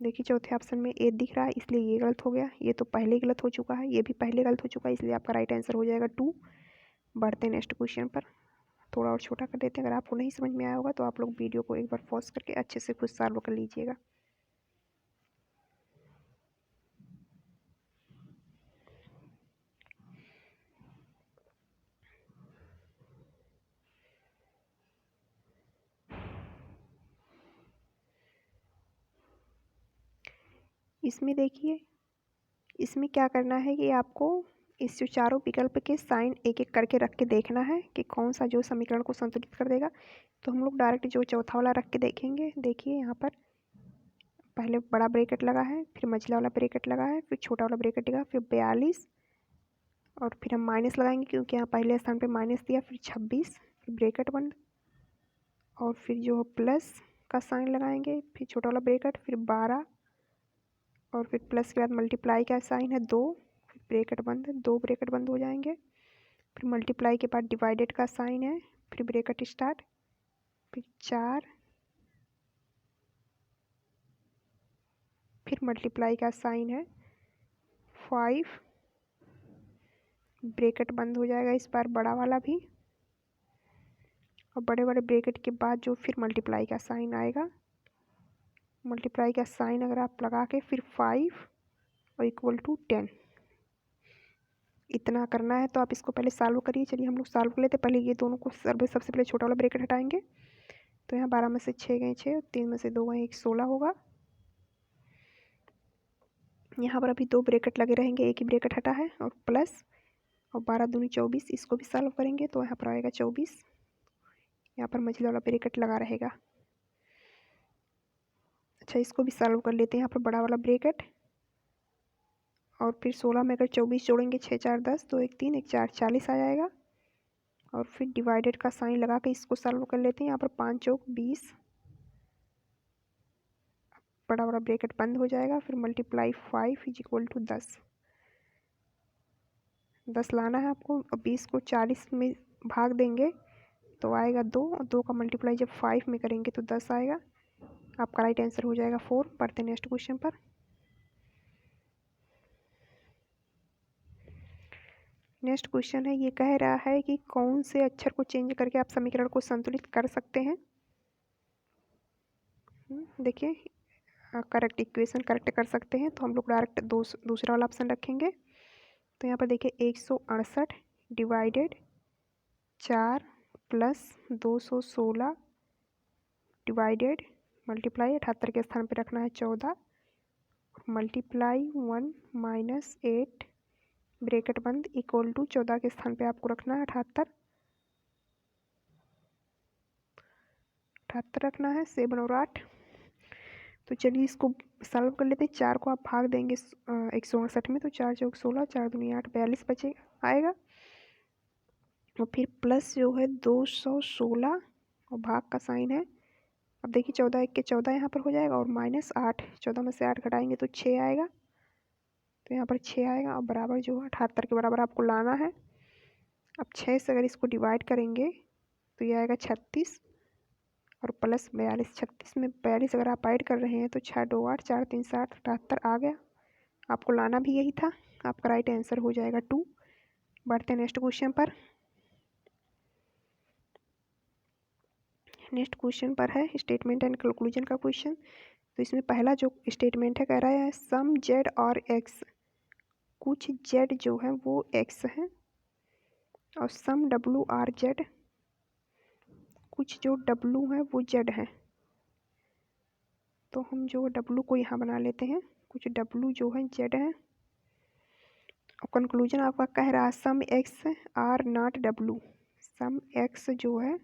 देखिए चौथे ऑप्शन में ए दिख रहा है, इसलिए ये गलत हो गया। ये तो पहले गलत हो चुका है, ये भी पहले गलत हो चुका है, इसलिए आपका राइट आंसर हो जाएगा 2। बढ़ते हैं नेक्स्ट क्वेश्चन पर। थोड़ा और छोटा कर देते हैं। अगर आपको नहीं समझ में आया होगा तो आप लोग वीडियो को एक बार पॉज करके अच्छे से खुद सॉल्व कर लीजिएगा। इसमें देखिए, इसमें क्या करना है कि आपको इस जो चारों विकल्प के साइन एक एक करके रख के देखना है कि कौन सा जो समीकरण को संतुलित कर देगा। तो हम लोग डायरेक्ट जो चौथा वाला रख के देखेंगे। देखिए यहाँ पर पहले बड़ा ब्रैकेट लगा है, फिर मझला वाला ब्रैकेट लगा है, फिर छोटा वाला ब्रैकेट लगा, फिर 42 और फिर हम माइनस लगाएंगे क्योंकि यहाँ पहले स्थान पे माइनस दिया, फिर 26, फिर ब्रैकेट बंद और फिर जो प्लस का साइन लगाएंगे, फिर छोटा वाला ब्रैकेट, फिर 12 और फिर प्लस के बाद मल्टीप्लाई का साइन है 2, फिर ब्रैकेट बंद, 2 ब्रैकेट बंद हो जाएंगे, फिर मल्टीप्लाई के बाद डिवाइडेड का साइन है, फिर ब्रैकेट स्टार्ट, फिर 4, फिर मल्टीप्लाई का साइन है 5, ब्रैकेट बंद हो जाएगा इस बार बड़ा वाला भी, और बड़े वाले ब्रैकेट के बाद जो फिर मल्टीप्लाई का साइन आएगा, मल्टीप्लाई का साइन अगर आप लगा के फिर 5 और इक्वल टू 10। इतना करना है तो आप इसको पहले सॉल्व करिए। चलिए हम लोग सॉल्व कर लेते हैं। पहले ये दोनों को सबसे पहले छोटा वाला ब्रैकेट हटाएंगे। तो यहाँ 12 में से 6 गए 6, 3 में से 2 गए 1, 16 होगा। यहाँ पर अभी 2 ब्रैकेट लगे रहेंगे, एक ही ब्रैकेट हटा है, और प्लस और 12 दूनी 24, इसको भी सॉल्व करेंगे तो यहाँ पर आएगा 24। यहाँ पर मझला वाला ब्रैकेट लगा रहेगा। अच्छा इसको भी सॉल्व कर लेते हैं। यहाँ पर बड़ा वाला ब्रैकेट और फिर 16 में अगर 24 जोड़ेंगे 6 4 10, 2 1 3 1 4 40 आ जाएगा। और फिर डिवाइडेड का साइन लगा के इसको सॉल्व कर लेते हैं। यहाँ पर 5 चौक 20, बड़ा बड़ा ब्रैकेट बंद हो जाएगा, फिर मल्टीप्लाई 5 इज इक्वल टू 10। 10 लाना है आपको, और 20 को 40 में भाग देंगे तो आएगा 2, और 2 का मल्टीप्लाई जब 5 में करेंगे तो 10 आएगा। आपका राइट आंसर हो जाएगा 4। पढ़ते नेक्स्ट क्वेश्चन पर। नेक्स्ट क्वेश्चन है, ये कह रहा है कि कौन से अक्षर को चेंज करके आप समीकरण को संतुलित कर सकते हैं। देखिए करेक्ट इक्वेशन करेक्ट कर सकते हैं तो हम लोग डायरेक्ट दूसरा वाला ऑप्शन रखेंगे। तो यहाँ पर देखिए 168 डिवाइडेड 4 प्लस 216 डिवाइडेड मल्टीप्लाई 78 के स्थान पर रखना है 14, मल्टीप्लाई 1 माइनस 8 ब्रैकेट बंद इक्वल टू 14 के स्थान पे आपको रखना है 78 रखना है, 7 और 8। तो चलिए इसको सॉल्व कर लेते हैं। 4 को आप भाग देंगे 168 में तो 4 चौक 16, 4 दूनी 8, 42 बचेगा आएगा। और फिर प्लस जो है 216 और भाग का साइन है। अब देखिए 14 1 के 14 यहाँ पर हो जाएगा, और माइनस 8, 14 में से 8 घटाएंगे तो 6 आएगा। तो यहाँ पर 6 आएगा, और बराबर जो है 78 के बराबर आपको लाना है। अब 6 से अगर इसको डिवाइड करेंगे तो ये आएगा 36 और प्लस 42। 36 में 42 अगर आप ऐड कर रहे हैं तो 6 2 8, 4 3 7, 78 आ गया। आपको लाना भी यही था। आपका राइट आंसर हो जाएगा 2। बढ़ते हैं नेक्स्ट क्वेश्चन पर। नेक्स्ट क्वेश्चन पर है स्टेटमेंट एंड कंक्लूजन का क्वेश्चन। तो इसमें पहला जो स्टेटमेंट है कह रहा है सम जेड और एक्स, कुछ जेड जो है वो एक्स है, और सम डब्लू आर जेड, कुछ जो डब्लू है वो जेड है। तो हम जो डब्लू को यहाँ बना लेते हैं, कुछ डब्लू जो है जेड है, और कंक्लूजन आपका कह रहा है some X are not W, some X जो है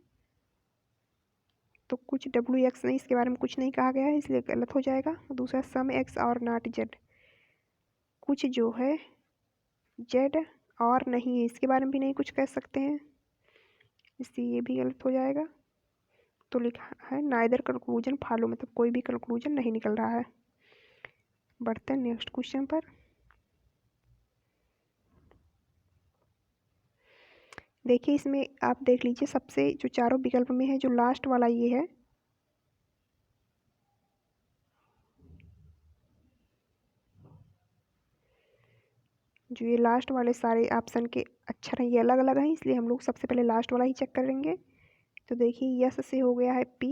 तो कुछ डब्ल्यू एक्स नहीं, इसके बारे में कुछ नहीं कहा गया है इसलिए गलत हो जाएगा। दूसरा सम एक्स और नॉट जेड, कुछ जो है जेड और नहीं है, इसके बारे में भी नहीं कुछ कह सकते हैं, इसलिए ये भी गलत हो जाएगा। तो लिखा है नाइदर कंक्लूजन फॉलो, मतलब कोई भी कंक्लूजन नहीं निकल रहा है। बढ़ते हैं नेक्स्ट क्वेश्चन पर। देखिए इसमें आप देख लीजिए, सबसे जो चारों विकल्प में है जो लास्ट वाला ये है, जो ये लास्ट वाले सारे ऑप्शन के अक्षर हैं ये अलग अलग हैं, इसलिए हम लोग सबसे पहले लास्ट वाला ही चेक करेंगे। तो देखिए यस से हो गया है पी,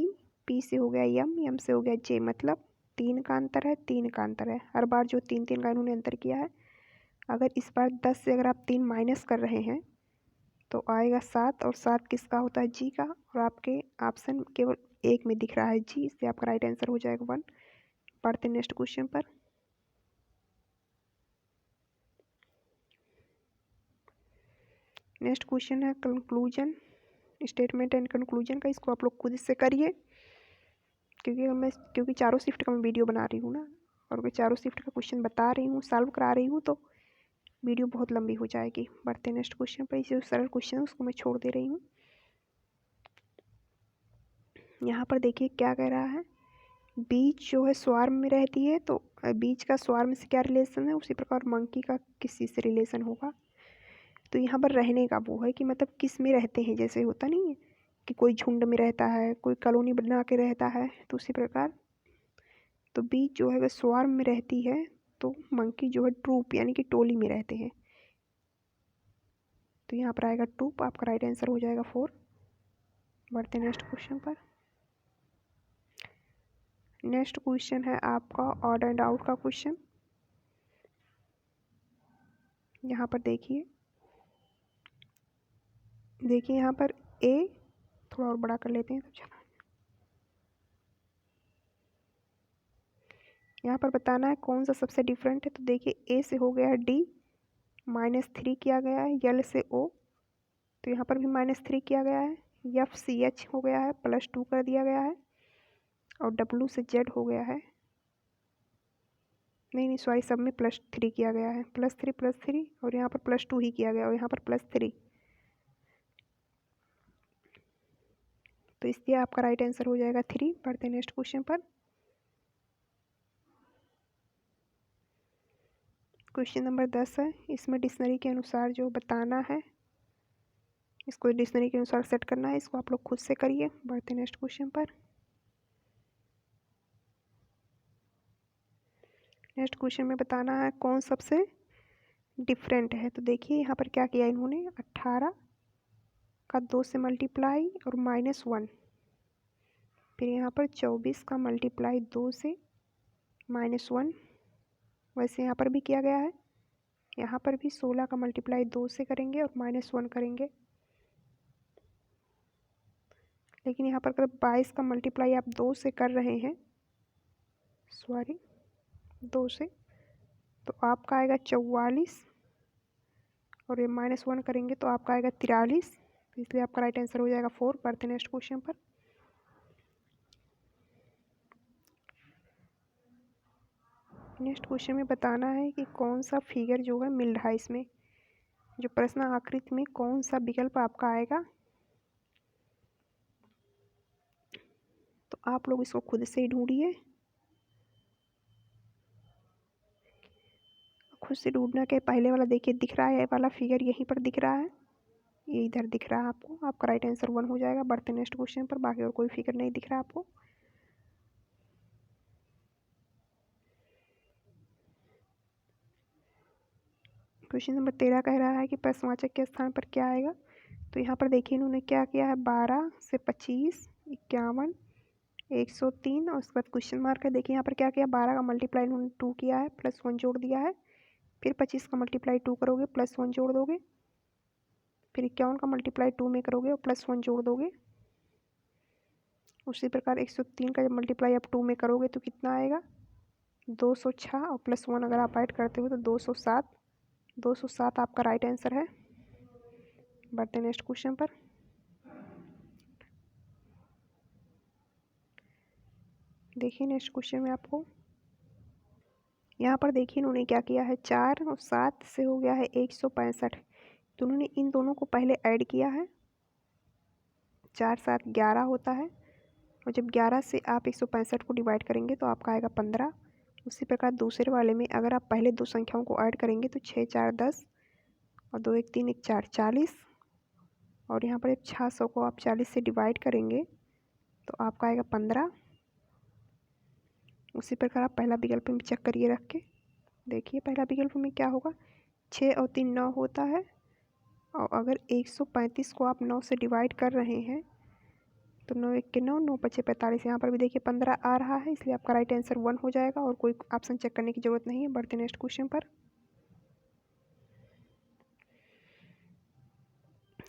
पी से हो गया यम, यम से हो गया जे, मतलब 3 का अंतर है, 3 का अंतर है। हर बार जो 3 3 का इन्होंने अंतर किया है, अगर इस बार 10 से अगर आप 3 माइनस कर रहे हैं तो आएगा 7, और 7 किसका होता है जी का, और आपके ऑप्शन केवल एक में दिख रहा है जी, इसलिए आपका राइट आंसर हो जाएगा 1। पढ़ते नेक्स्ट क्वेश्चन पर। नेक्स्ट क्वेश्चन है कंक्लूजन, स्टेटमेंट एंड कंक्लूजन का। इसको आप लोग खुद से करिए, क्योंकि चारों शिफ्ट का मैं वीडियो बना रही हूँ ना, और मैं चारों शिफ्ट का क्वेश्चन बता रही हूँ, सॉल्व करा रही हूँ, तो वीडियो बहुत लंबी हो जाएगी। बढ़ते हैं नेक्स्ट क्वेश्चन पर। इसे जो सरल क्वेश्चन है उसको मैं छोड़ दे रही हूँ। यहाँ पर देखिए क्या कह रहा है, बीच जो है स्वार्म में रहती है, तो बीच का स्वार्म से क्या रिलेशन है, उसी प्रकार मंकी का किसी से रिलेशन होगा। तो यहाँ पर रहने का वो है कि मतलब किस में रहते हैं, जैसे होता नहीं है कि कोई झुंड में रहता है, कोई कॉलोनी बना के रहता है, तो उसी प्रकार तो बीच जो है वह स्वार्म में रहती है, तो मंकी जो है ट्रूप यानी कि टोली में रहते हैं। तो यहाँ पर आएगा ट्रूप, आपका राइट आंसर हो जाएगा 4। बढ़ते हैं नेक्स्ट क्वेश्चन पर। नेक्स्ट क्वेश्चन है आपका ऑड एंड आउट का क्वेश्चन। यहाँ पर देखिए यहाँ पर ए, थोड़ा और बड़ा कर लेते हैं तो चलो, यहाँ पर बताना है कौन सा सबसे डिफरेंट है। तो देखिए ए से हो गया है डी, -3 किया गया है, यल से ओ, तो यहाँ पर भी -3 किया गया है, एफ सी एच हो गया है, +2 कर दिया गया है, और डब्लू से जेड हो गया है, नहीं सॉरी, सब में +3 किया गया है, +3 और यहाँ पर +2 ही किया गया और यहाँ पर +3, तो इसलिए आपका राइट आंसर हो जाएगा 3। बढ़ते हैं नेक्स्ट क्वेश्चन पर। क्वेश्चन नंबर 10 है, इसमें डिक्शनरी के अनुसार जो बताना है, इसको डिक्शनरी के अनुसार सेट करना है, इसको आप लोग खुद से करिए। बढ़ते हैं नेक्स्ट क्वेश्चन पर। नेक्स्ट क्वेश्चन में बताना है कौन सबसे डिफरेंट है। तो देखिए यहाँ पर क्या किया इन्होंने, 18 का 2 से मल्टीप्लाई और -1, फिर यहाँ पर 24 का मल्टीप्लाई 2 से -1, वैसे यहाँ पर भी किया गया है, यहाँ पर भी 16 का मल्टीप्लाई 2 से करेंगे और -1 करेंगे, लेकिन यहाँ पर अगर 22 का मल्टीप्लाई आप 2 से कर रहे हैं, सॉरी 2 से, तो आपका आएगा 44, और ये -1 करेंगे तो आपका आएगा 43, तो इसलिए आपका राइट आंसर हो जाएगा 4। बढ़ते नेक्स्ट क्वेश्चन पर। नेक्स्ट क्वेश्चन में बताना है कि कौन सा फिगर जो है मिल रहा है, इसमें जो प्रश्न आकृति में कौन सा विकल्प आपका आएगा, तो आप लोग इसको खुद से ही ढूंढिए, खुद से ढूंढना के पहले वाला देखिए दिख रहा है, ये वाला फिगर यहीं पर दिख रहा है, ये इधर दिख रहा है आपको, आपका राइट आंसर 1 हो जाएगा। बढ़ते नेक्स्ट क्वेश्चन पर, बाकी और कोई फिगर नहीं दिख रहा आपको। क्वेश्चन नंबर 13 कह रहा है कि प्रश्नवाचक के स्थान पर क्या आएगा। तो यहाँ पर देखिए इन्होंने क्या किया है, 12 से 25, 51, 103 और उसके बाद क्वेश्चन मार्क है। देखिए यहाँ पर क्या किया, 12 का मल्टीप्लाई इन्होंने 2 किया है, +1 जोड़ दिया है, फिर 25 का मल्टीप्लाई 2 करोगे, +1 जोड़ दोगे, फिर 51 का मल्टीप्लाई 2 में करोगे और +1 जोड़ दोगे। उसी प्रकार 103 का जब मल्टीप्लाई आप 2 में करोगे तो कितना आएगा, 206, और +1 अगर आप ऐड करते हो तो 207, 207 आपका राइट आंसर है। बढ़ते नेक्स्ट क्वेश्चन पर। देखिए नेक्स्ट क्वेश्चन में आपको यहाँ पर देखिए इन्होंने क्या किया है, 4 और 7 से हो गया है 165। तो उन्होंने इन दोनों को पहले ऐड किया है, 4 7 11 होता है, और जब 11 से आप 165 को डिवाइड करेंगे तो आपका आएगा 15। उसी प्रकार दूसरे वाले में अगर आप पहले दो संख्याओं को ऐड करेंगे तो 6 4 10 और 2 1 3 1 4 40, और यहाँ पर 600 को आप 40 से डिवाइड करेंगे तो आपका आएगा 15। उसी प्रकार आप पहला विकल्प में चेक करिए रख के। देखिए पहला विकल्प में क्या होगा, 6 और 3 9 होता है, और अगर 135 को आप 9 से डिवाइड कर रहे हैं तो 9 1 के 9 9 5 45, यहाँ पर भी देखिए 15 आ रहा है, इसलिए आपका राइट आंसर 1 हो जाएगा और कोई ऑप्शन चेक करने की ज़रूरत नहीं है। बढ़ते नेक्स्ट क्वेश्चन पर।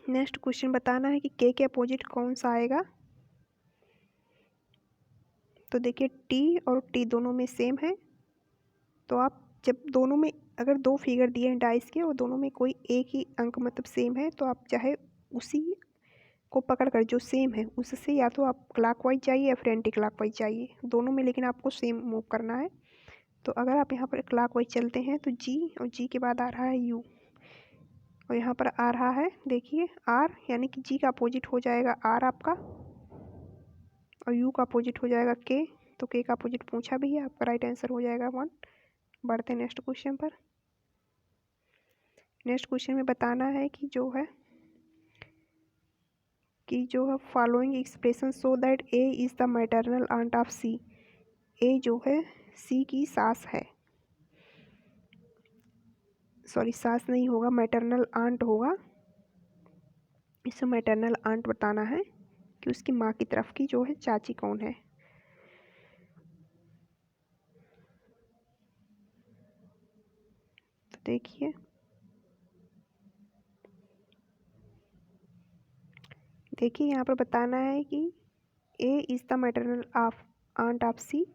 नेक्स्ट क्वेश्चन बताना है कि के अपोजिट कौन सा आएगा। तो देखिए टी और टी दोनों में सेम है, तो आप जब दोनों में अगर दो फिगर दिए हैं डाइस के और दोनों में कोई एक ही अंक मतलब सेम है, तो आप चाहे उसी को पकड़कर जो सेम है उससे या तो आप क्लॉकवाइज जाइए या फिर एंटी क्लॉकवाइज जाइए, दोनों में लेकिन आपको सेम मूव करना है। तो अगर आप यहाँ पर क्लॉकवाइज चलते हैं तो जी, और जी के बाद आ रहा है यू, और यहाँ पर आ रहा है देखिए आर, यानी कि जी का अपोजिट हो जाएगा आर आपका, और यू का अपोजिट हो जाएगा के। तो के का अपोजिट पूछा भी है, आपका राइट आंसर हो जाएगा 1। बढ़ते नेक्स्ट क्वेश्चन पर। नेक्स्ट क्वेश्चन में बताना है कि जो है following expression so that A is the maternal aunt of C. A जो है सी की सास है, सॉरी सास नहीं होगा, मैटरनल आंट होगा। इसे मैटरनल आंट बताना है कि उसकी माँ की तरफ की जो है चाची कौन है। तो देखिए यहाँ पर बताना है कि A is the maternal aunt of C,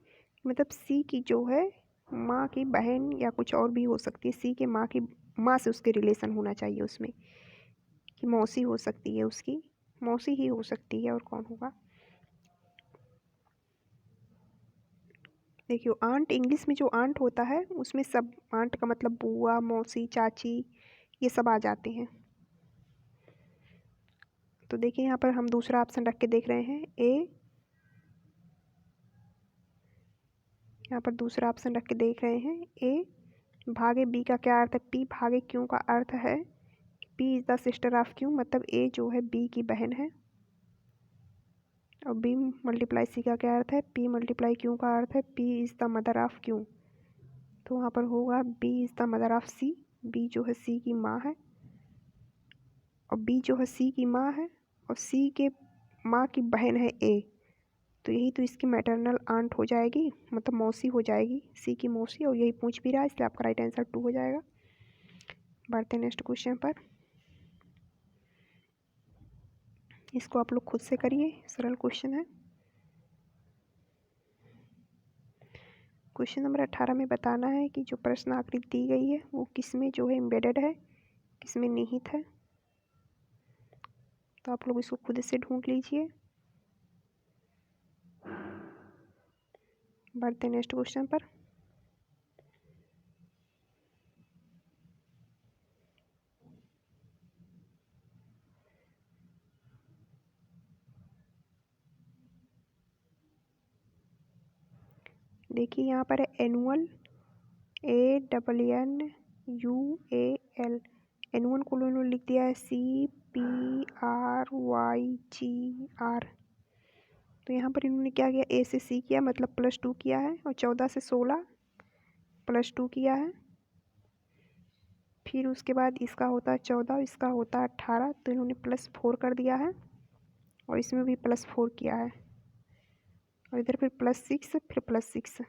मतलब सी की जो है माँ की बहन या कुछ और भी हो सकती है, सी के माँ से उसके रिलेशन होना चाहिए उसमें, कि मौसी हो सकती है, उसकी मौसी ही हो सकती है, और कौन होगा। देखिए आंट इंग्लिश में जो आंट होता है उसमें सब आंट का मतलब बुआ मौसी चाची ये सब आ जाते हैं। तो देखिए यहाँ पर हम दूसरा ऑप्शन रख के देख रहे हैं ए, यहाँ पर दूसरा ऑप्शन रख के देख रहे हैं ए भागे बी का क्या अर्थ है, पी भागे क्यू का अर्थ है P is the sister of Q, मतलब ए जो है बी की बहन है, और बी मल्टीप्लाई सी का क्या अर्थ है, पी मल्टीप्लाई क्यू का अर्थ है P is the mother of Q. तो वहाँ पर होगा B is the mother of C, B जो है सी की माँ है, और बी जो है सी की माँ है, और सी के माँ की बहन है ए, तो यही तो इसकी मैटरनल आंट हो जाएगी, मतलब मौसी हो जाएगी, सी की मौसी, और यही पूछ भी रहा है, इसलिए आपका राइट आंसर 2 हो जाएगा। बढ़ते नेक्स्ट क्वेश्चन पर। इसको आप लोग खुद से करिए, सरल क्वेश्चन है। क्वेश्चन नंबर 18 में बताना है कि जो प्रश्न आकृति दी गई है वो किस में जो है एम्बेडेड है, किस में निहित है। तो आप लोग इसको खुद से ढूंढ लीजिए। बढ़ते नेक्स्ट क्वेश्चन पर। देखिए यहाँ पर है एनुअल, ANNUAL, एनुअल को उन्होंने लिख दिया है CPRYGR। तो यहाँ पर इन्होंने क्या किया, ए से सी किया मतलब +2 किया है, और 14 से 16 +2 किया है, फिर उसके बाद इसका होता है 14, इसका होता है 18, तो इन्होंने +4 कर दिया है, और इसमें भी +4 किया है, और इधर फिर +6 फिर +6,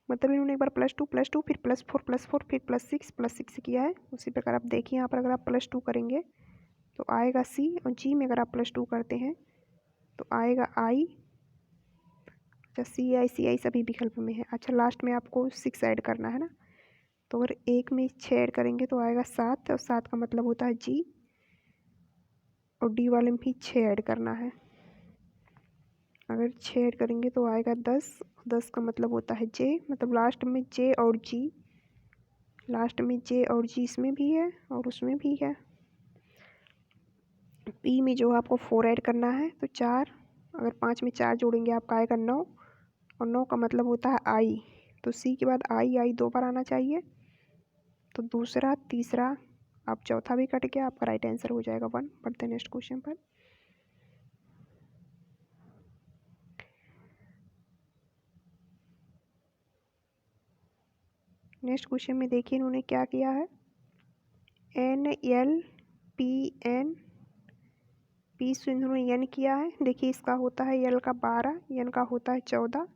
मतलब इन्होंने एक बार +2 फिर +4 फिर +6 किया है। उसी प्रकार आप देखिए यहाँ पर अगर आप +2 करेंगे तो आएगा सी, और जी में अगर आप +2 करते हैं तो आएगा आई। अच्छा CI सभी विकल्प में है। अच्छा लास्ट में आपको 6 ऐड करना है ना, तो अगर एक में 6 ऐड करेंगे तो आएगा 7, और 7 का मतलब होता है जी, और डी वाले में भी 6 ऐड करना है। अगर 6 ऐड करेंगे तो आएगा 10, 10 का मतलब होता है जे, मतलब लास्ट में जे और जी, लास्ट में जे और जी इसमें भी है और उसमें भी है। पी में जो आपको 4 ऐड करना है तो 4, अगर 5 में 4 जोड़ेंगे आपका आएगा 9, और 9 का मतलब होता है आई, तो सी के बाद आई आई 2 बार आना चाहिए। तो दूसरा, तीसरा, अब चौथा भी कट गया, आपका राइट आंसर हो जाएगा 1। बढ़ते नेक्स्ट क्वेश्चन पर। नेक्स्ट क्वेश्चन में देखिए इन्होंने क्या किया है, N L P N, P से इन्होंने एन किया है। देखिए इसका होता है एल का 12, एन का होता है 14,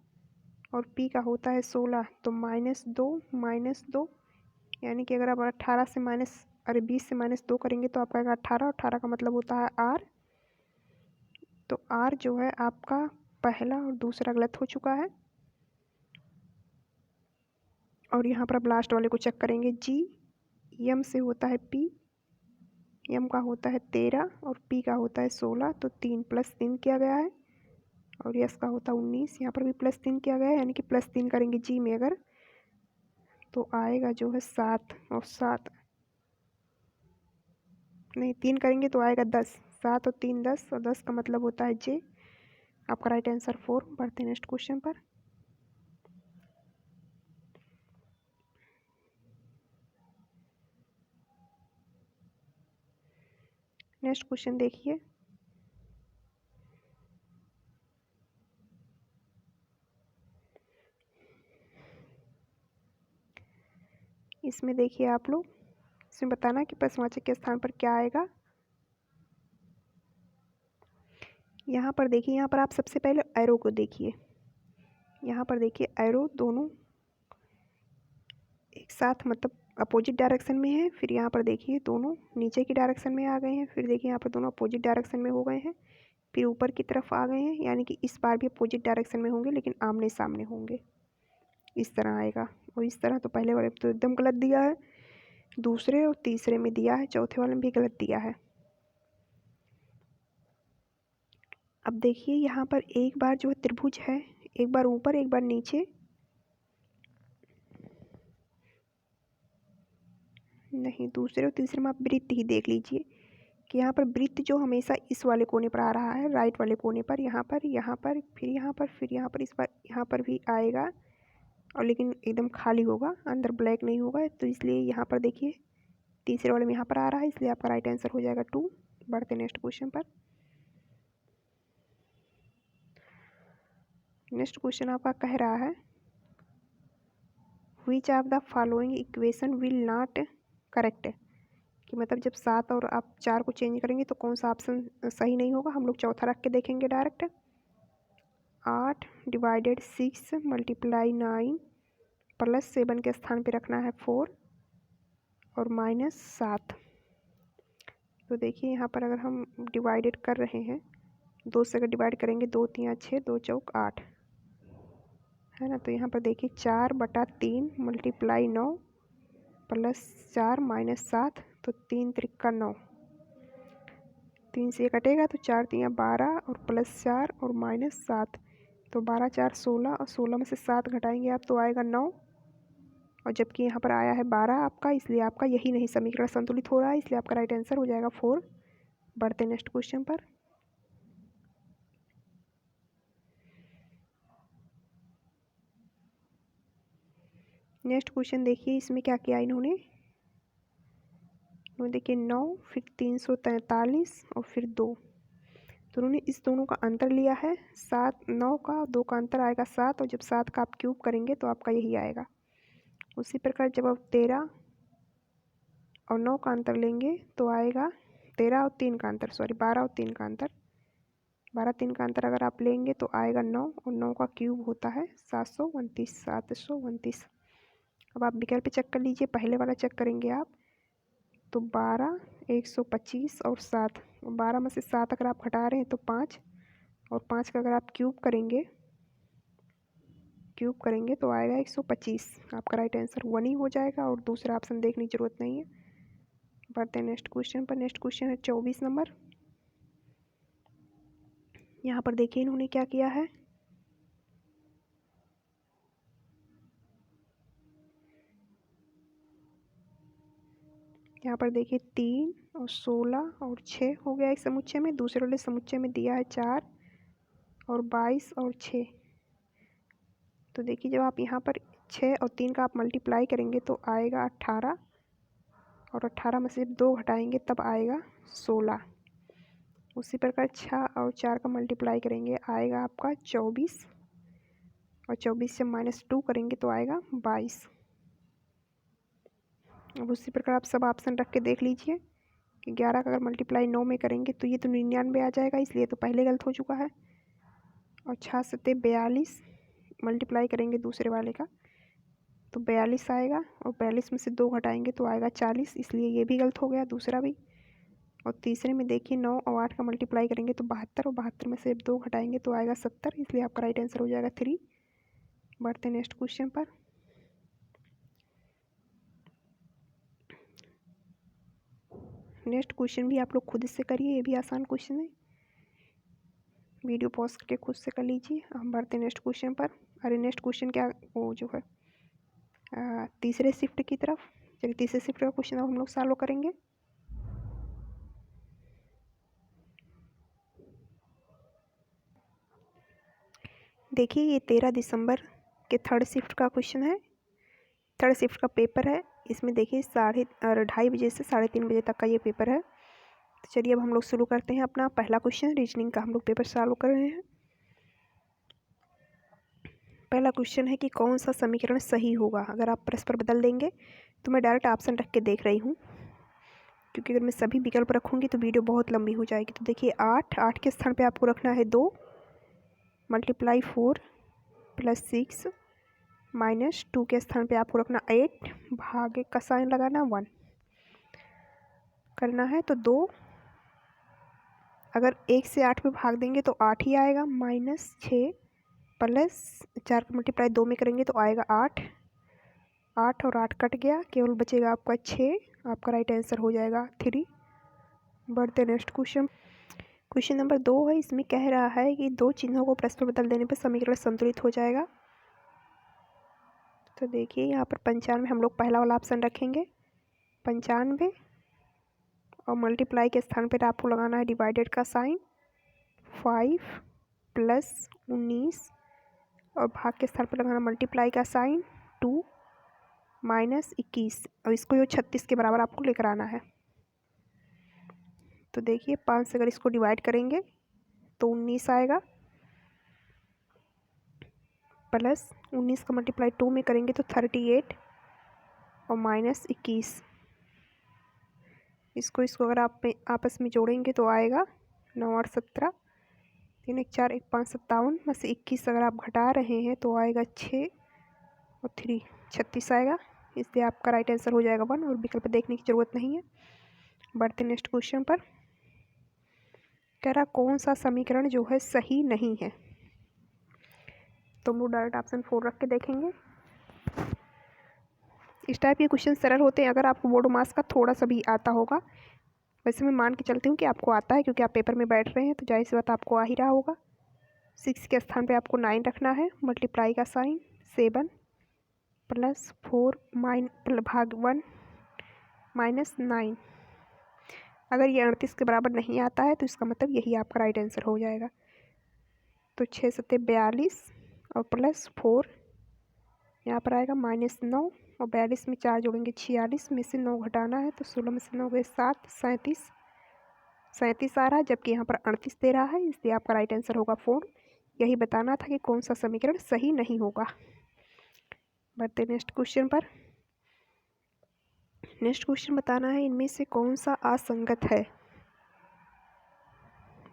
और पी का होता है 16, तो -2, यानी कि अगर आप 18 से अरे 20 से -2 करेंगे तो आपका आएगा 18, 18 का मतलब होता है आर। तो आर जो है आपका पहला और दूसरा गलत हो चुका है, और यहाँ पर अब लास्ट वाले को चेक करेंगे, जी, यम से होता है पी, यम का होता है 13 और पी का होता है 16, तो 3 + 3 किया गया है, और यस का होता है 19, यहाँ पर भी +3 किया गया है, यानी कि +3 करेंगे जी में अगर, तो आएगा जो है 7, और 7 नहीं 3 करेंगे तो आएगा 10, 7 और 3 10, और 10 का मतलब होता है जे, आपका राइट आंसर 4। बढ़ते नेक्स्ट क्वेश्चन पर। नेक्स्ट क्वेश्चन देखिए, इसमें देखिए आप लोग, इसमें बताना कि प्रश्नवाचक के स्थान पर क्या आएगा। यहाँ पर देखिए, यहाँ पर आप सबसे पहले एरो को देखिए, यहाँ पर देखिए एरो दोनों एक साथ मतलब अपोजिट डायरेक्शन में है, फिर यहाँ पर देखिए दोनों नीचे की डायरेक्शन में आ गए हैं, फिर देखिए यहाँ पर दोनों अपोजिट डायरेक्शन में हो गए हैं, फिर ऊपर की तरफ आ गए हैं, यानी कि इस बार भी अपोजिट डायरेक्शन में होंगे लेकिन आमने सामने होंगे, इस तरह आएगा। और इस तरह तो पहले वाले तो एकदम गलत दिया है, दूसरे और तीसरे में दिया है, चौथे वाले में भी गलत दिया है। अब देखिए यहाँ पर एक बार जो है त्रिभुज है, एक बार ऊपर एक बार नीचे, नहीं दूसरे और तीसरे में आप वृत्त ही देख लीजिए कि यहाँ पर वृत्त जो हमेशा इस वाले कोने पर आ रहा है, राइट वाले कोने पर, यहाँ पर, यहाँ पर, फिर यहाँ पर, फिर यहाँ पर, इस बार यहाँ पर भी आएगा, और लेकिन एकदम खाली होगा, अंदर ब्लैक नहीं होगा, तो इसलिए यहाँ पर देखिए तीसरे वाले में यहाँ पर आ रहा है, इसलिए आपका राइट आंसर हो जाएगा 2। बढ़ते नेक्स्ट क्वेश्चन पर। नेक्स्ट क्वेश्चन आपका कह रहा है, which of the following equation will not correct, कि मतलब जब 7 और आप 4 को चेंज करेंगे तो कौन सा ऑप्शन सही नहीं होगा। हम लोग चौथा रख के देखेंगे डायरेक्ट, 8 / 6 × 9 + 7 के स्थान पे रखना है 4 और -7। तो देखिए यहाँ पर अगर हम डिवाइडेड कर रहे हैं, 2 से अगर डिवाइड करेंगे, 2 × 3 = 6, 2 × 4 = 8 है ना। तो यहाँ पर देखिए 4/3 × 9 + 4 -7, तो 3 × 3 = 9, 3 से ये कटेगा तो 4 × 3 = 12 और +4 और -7, तो 12 × 4 = 16, और 16 में से 7 घटाएंगे आप तो आएगा 9, और जबकि यहाँ पर आया है 12 आपका, इसलिए आपका यही नहीं समीकरण संतुलित हो रहा है, इसलिए आपका राइट आंसर हो जाएगा 4। बढ़ते नेक्स्ट क्वेश्चन पर। नेक्स्ट क्वेश्चन देखिए, इसमें क्या किया इन्होंने देखिए 9, फिर 343 और फिर 2, तो उन्होंने इस दोनों का अंतर लिया है, 7, 9 का 2 का अंतर आएगा 7, और जब 7 का आप क्यूब करेंगे तो आपका यही आएगा। उसी प्रकार जब आप 13 और 9 का अंतर लेंगे तो आएगा 13 और 3 का अंतर, सॉरी 12 और 3 का अंतर, 12 3 का अंतर अगर आप लेंगे तो आएगा 9, और 9 का क्यूब होता है 729, 729। अब आप विकल्प चेक कर लीजिए, पहले वाला चेक करेंगे आप तो 12, 125 और 7, 12 में से 7 अगर आप हटा रहे हैं तो 5, और 5 का अगर आप क्यूब करेंगे क्यूब करेंगे तो आएगा 125। आपका राइट आंसर 1 ही हो जाएगा और दूसरा ऑप्शन देखने की ज़रूरत नहीं है। बढ़ते हैं नेक्स्ट क्वेश्चन पर। नेक्स्ट क्वेश्चन है 24 नंबर। यहाँ पर देखिए इन्होंने क्या किया है, यहाँ पर देखिए 3 और 16 और 6 हो गया एक समुच्चय में। दूसरे वाले समुच्चय में दिया है 4 और 22 और 6। तो देखिए जब आप यहाँ पर 6 और 3 का आप मल्टीप्लाई करेंगे तो आएगा 18 और 18 में से 2 घटाएंगे तब आएगा 16। उसी प्रकार 6 और 4 का मल्टीप्लाई करेंगे आएगा आपका 24 और 24 से -2 करेंगे तो आएगा 22। अब उसी प्रकार आप सब ऑप्शन रख के देख लीजिए कि 11 का अगर मल्टीप्लाई 9 में करेंगे तो ये तो 99 आ जाएगा, इसलिए तो पहले गलत हो चुका है। और 6 सत्ते 42 मल्टीप्लाई करेंगे दूसरे वाले का तो 42 आएगा और 42 में से 2 घटाएंगे तो आएगा 40, इसलिए ये भी गलत हो गया दूसरा भी। और तीसरे में देखिए 9 और 8 का मल्टीप्लाई करेंगे तो 72 और 72 में से 2 घटाएंगे तो आएगा 70, इसलिए आपका राइट आंसर हो जाएगा 3। बढ़ते नेक्स्ट क्वेश्चन पर। नेक्स्ट क्वेश्चन भी आप लोग खुद से करिए, ये भी आसान क्वेश्चन है, वीडियो पॉज करके खुद से कर लीजिए। हम बढ़ते नेक्स्ट क्वेश्चन पर। अरे नेक्स्ट क्वेश्चन क्या वो जो है तीसरे शिफ्ट की तरफ। चलिए तीसरे शिफ्ट का क्वेश्चन अब हम लोग सॉल्व करेंगे। देखिए ये 13 दिसंबर के थर्ड शिफ्ट का क्वेश्चन है, थर्ड शिफ्ट का पेपर है। इसमें देखिए 2:30 बजे से 3:30 बजे तक का ये पेपर है। तो चलिए अब हम लोग शुरू करते हैं अपना पहला क्वेश्चन। रीजनिंग का हम लोग पेपर सॉल्व कर रहे हैं। पहला क्वेश्चन है कि कौन सा समीकरण सही होगा। अगर आप परस्पर बदल देंगे तो मैं डायरेक्ट ऑप्शन रख के देख रही हूँ, क्योंकि अगर मैं सभी विकल्प रखूँगी तो वीडियो बहुत लंबी हो जाएगी। तो देखिए 8 के स्थान पे आपको रखना है 2 मल्टीप्लाई 4 प्लस 6 -2 के स्थान पे आपको रखना 8 भागे का साइन लगाना 1 करना है। तो 2 अगर 1 से 8 पे भाग देंगे तो 8 ही आएगा, -6 प्लस 4 का मल्टीप्लाई 2 में करेंगे तो आएगा 8 और 8 कट गया, केवल बचेगा आपका 6। आपका राइट आंसर हो जाएगा 3। बढ़ते नेक्स्ट क्वेश्चन। क्वेश्चन नंबर 2 है। इसमें कह रहा है कि 2 चिन्हों को परस्पर बदल देने पर समीकरण संतुलित हो जाएगा। तो देखिए यहाँ पर 95 हम लोग पहला वाला ऑप्शन रखेंगे, 95 और मल्टीप्लाई के स्थान पर आपको लगाना है डिवाइडेड का साइन 5 प्लस 19 और भाग के स्थान पर लगाना मल्टीप्लाई का साइन 2 -21 और इसको जो 36 के बराबर आपको लेकर आना है। तो देखिए 5 से अगर इसको डिवाइड करेंगे तो 19 आएगा, प्लस 19 का मल्टीप्लाई 2 में करेंगे तो 38 और -21। इसको अगर आप आपस में जोड़ेंगे तो आएगा 9 और 17, 3 1 4 1 5 57 में से 21 अगर आप घटा रहे हैं तो आएगा 6 और 3 36 आएगा, इसलिए आपका राइट आंसर हो जाएगा 1 और विकल्प देखने की ज़रूरत नहीं है। बढ़ते नेक्स्ट क्वेश्चन पर। कह रहा कौन सा समीकरण जो है सही नहीं है। तो हम लोग डायरेक्ट ऑप्शन 4 रख के देखेंगे। इस टाइप के क्वेश्चन सरल होते हैं अगर आपको बोर्ड मास का थोड़ा सा भी आता होगा। वैसे मैं मान के चलती हूँ कि आपको आता है, क्योंकि आप पेपर में बैठ रहे हैं तो जाहिर सी बात आपको आ ही रहा होगा। 6 के स्थान पे आपको 9 रखना है, मल्टीप्लाई का साइन 7 प्लस 4 भाग 1 -9। अगर ये 38 के बराबर नहीं आता है तो इसका मतलब यही आपका राइट आंसर हो जाएगा। तो 6 सत्ते 42 और प्लस 4 यहाँ पर आएगा -9 और 42 में 4 जोड़ेंगे 46 में से 9 घटाना है तो 16 में से 9 गए 7 37 आ रहा है, जबकि यहाँ पर 38 दे रहा है, इसलिए आपका राइट आंसर होगा 4। यही बताना था कि कौन सा समीकरण सही नहीं होगा। बढ़ते नेक्स्ट क्वेश्चन पर। नेक्स्ट क्वेश्चन बताना है इनमें से कौन सा असंगत है।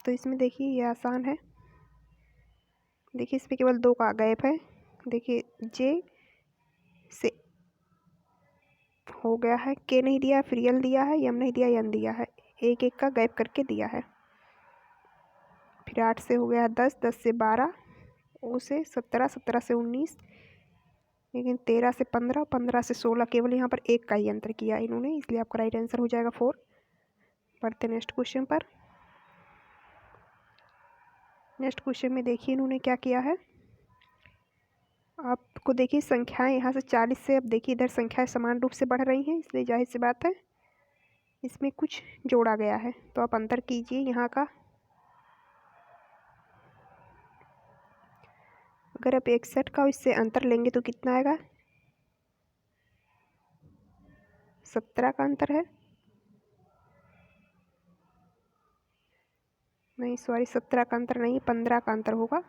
तो इसमें देखिए ये आसान है। देखिए इसमें केवल 2 का गैप है। देखिए जे से हो गया है, के नहीं दिया, फिर यल दिया है, यम नहीं दिया, यन दिया है, एक एक का गैप करके दिया है। फिर 8 से हो गया 10, 10 से 12, ओ से 17, 17 से 19, लेकिन 13 से 15, 15 से 16, केवल यहाँ पर एक का ही अंतर किया इन्होंने, इसलिए आपका राइट आंसर हो जाएगा 4। बढ़ते नेक्स्ट क्वेश्चन पर। नेक्स्ट क्वेश्चन में देखिए इन्होंने क्या किया है। आपको देखिए संख्याएं यहाँ से 40 से, अब देखिए इधर संख्याएं समान रूप से बढ़ रही हैं, इसलिए जाहिर सी बात है इसमें कुछ जोड़ा गया है, तो आप अंतर कीजिए यहाँ का। अगर आप 61 का इससे अंतर लेंगे तो कितना आएगा, 17 का अंतर है, नहीं सॉरी 17 का अंतर नहीं, 15 का अंतर होगा।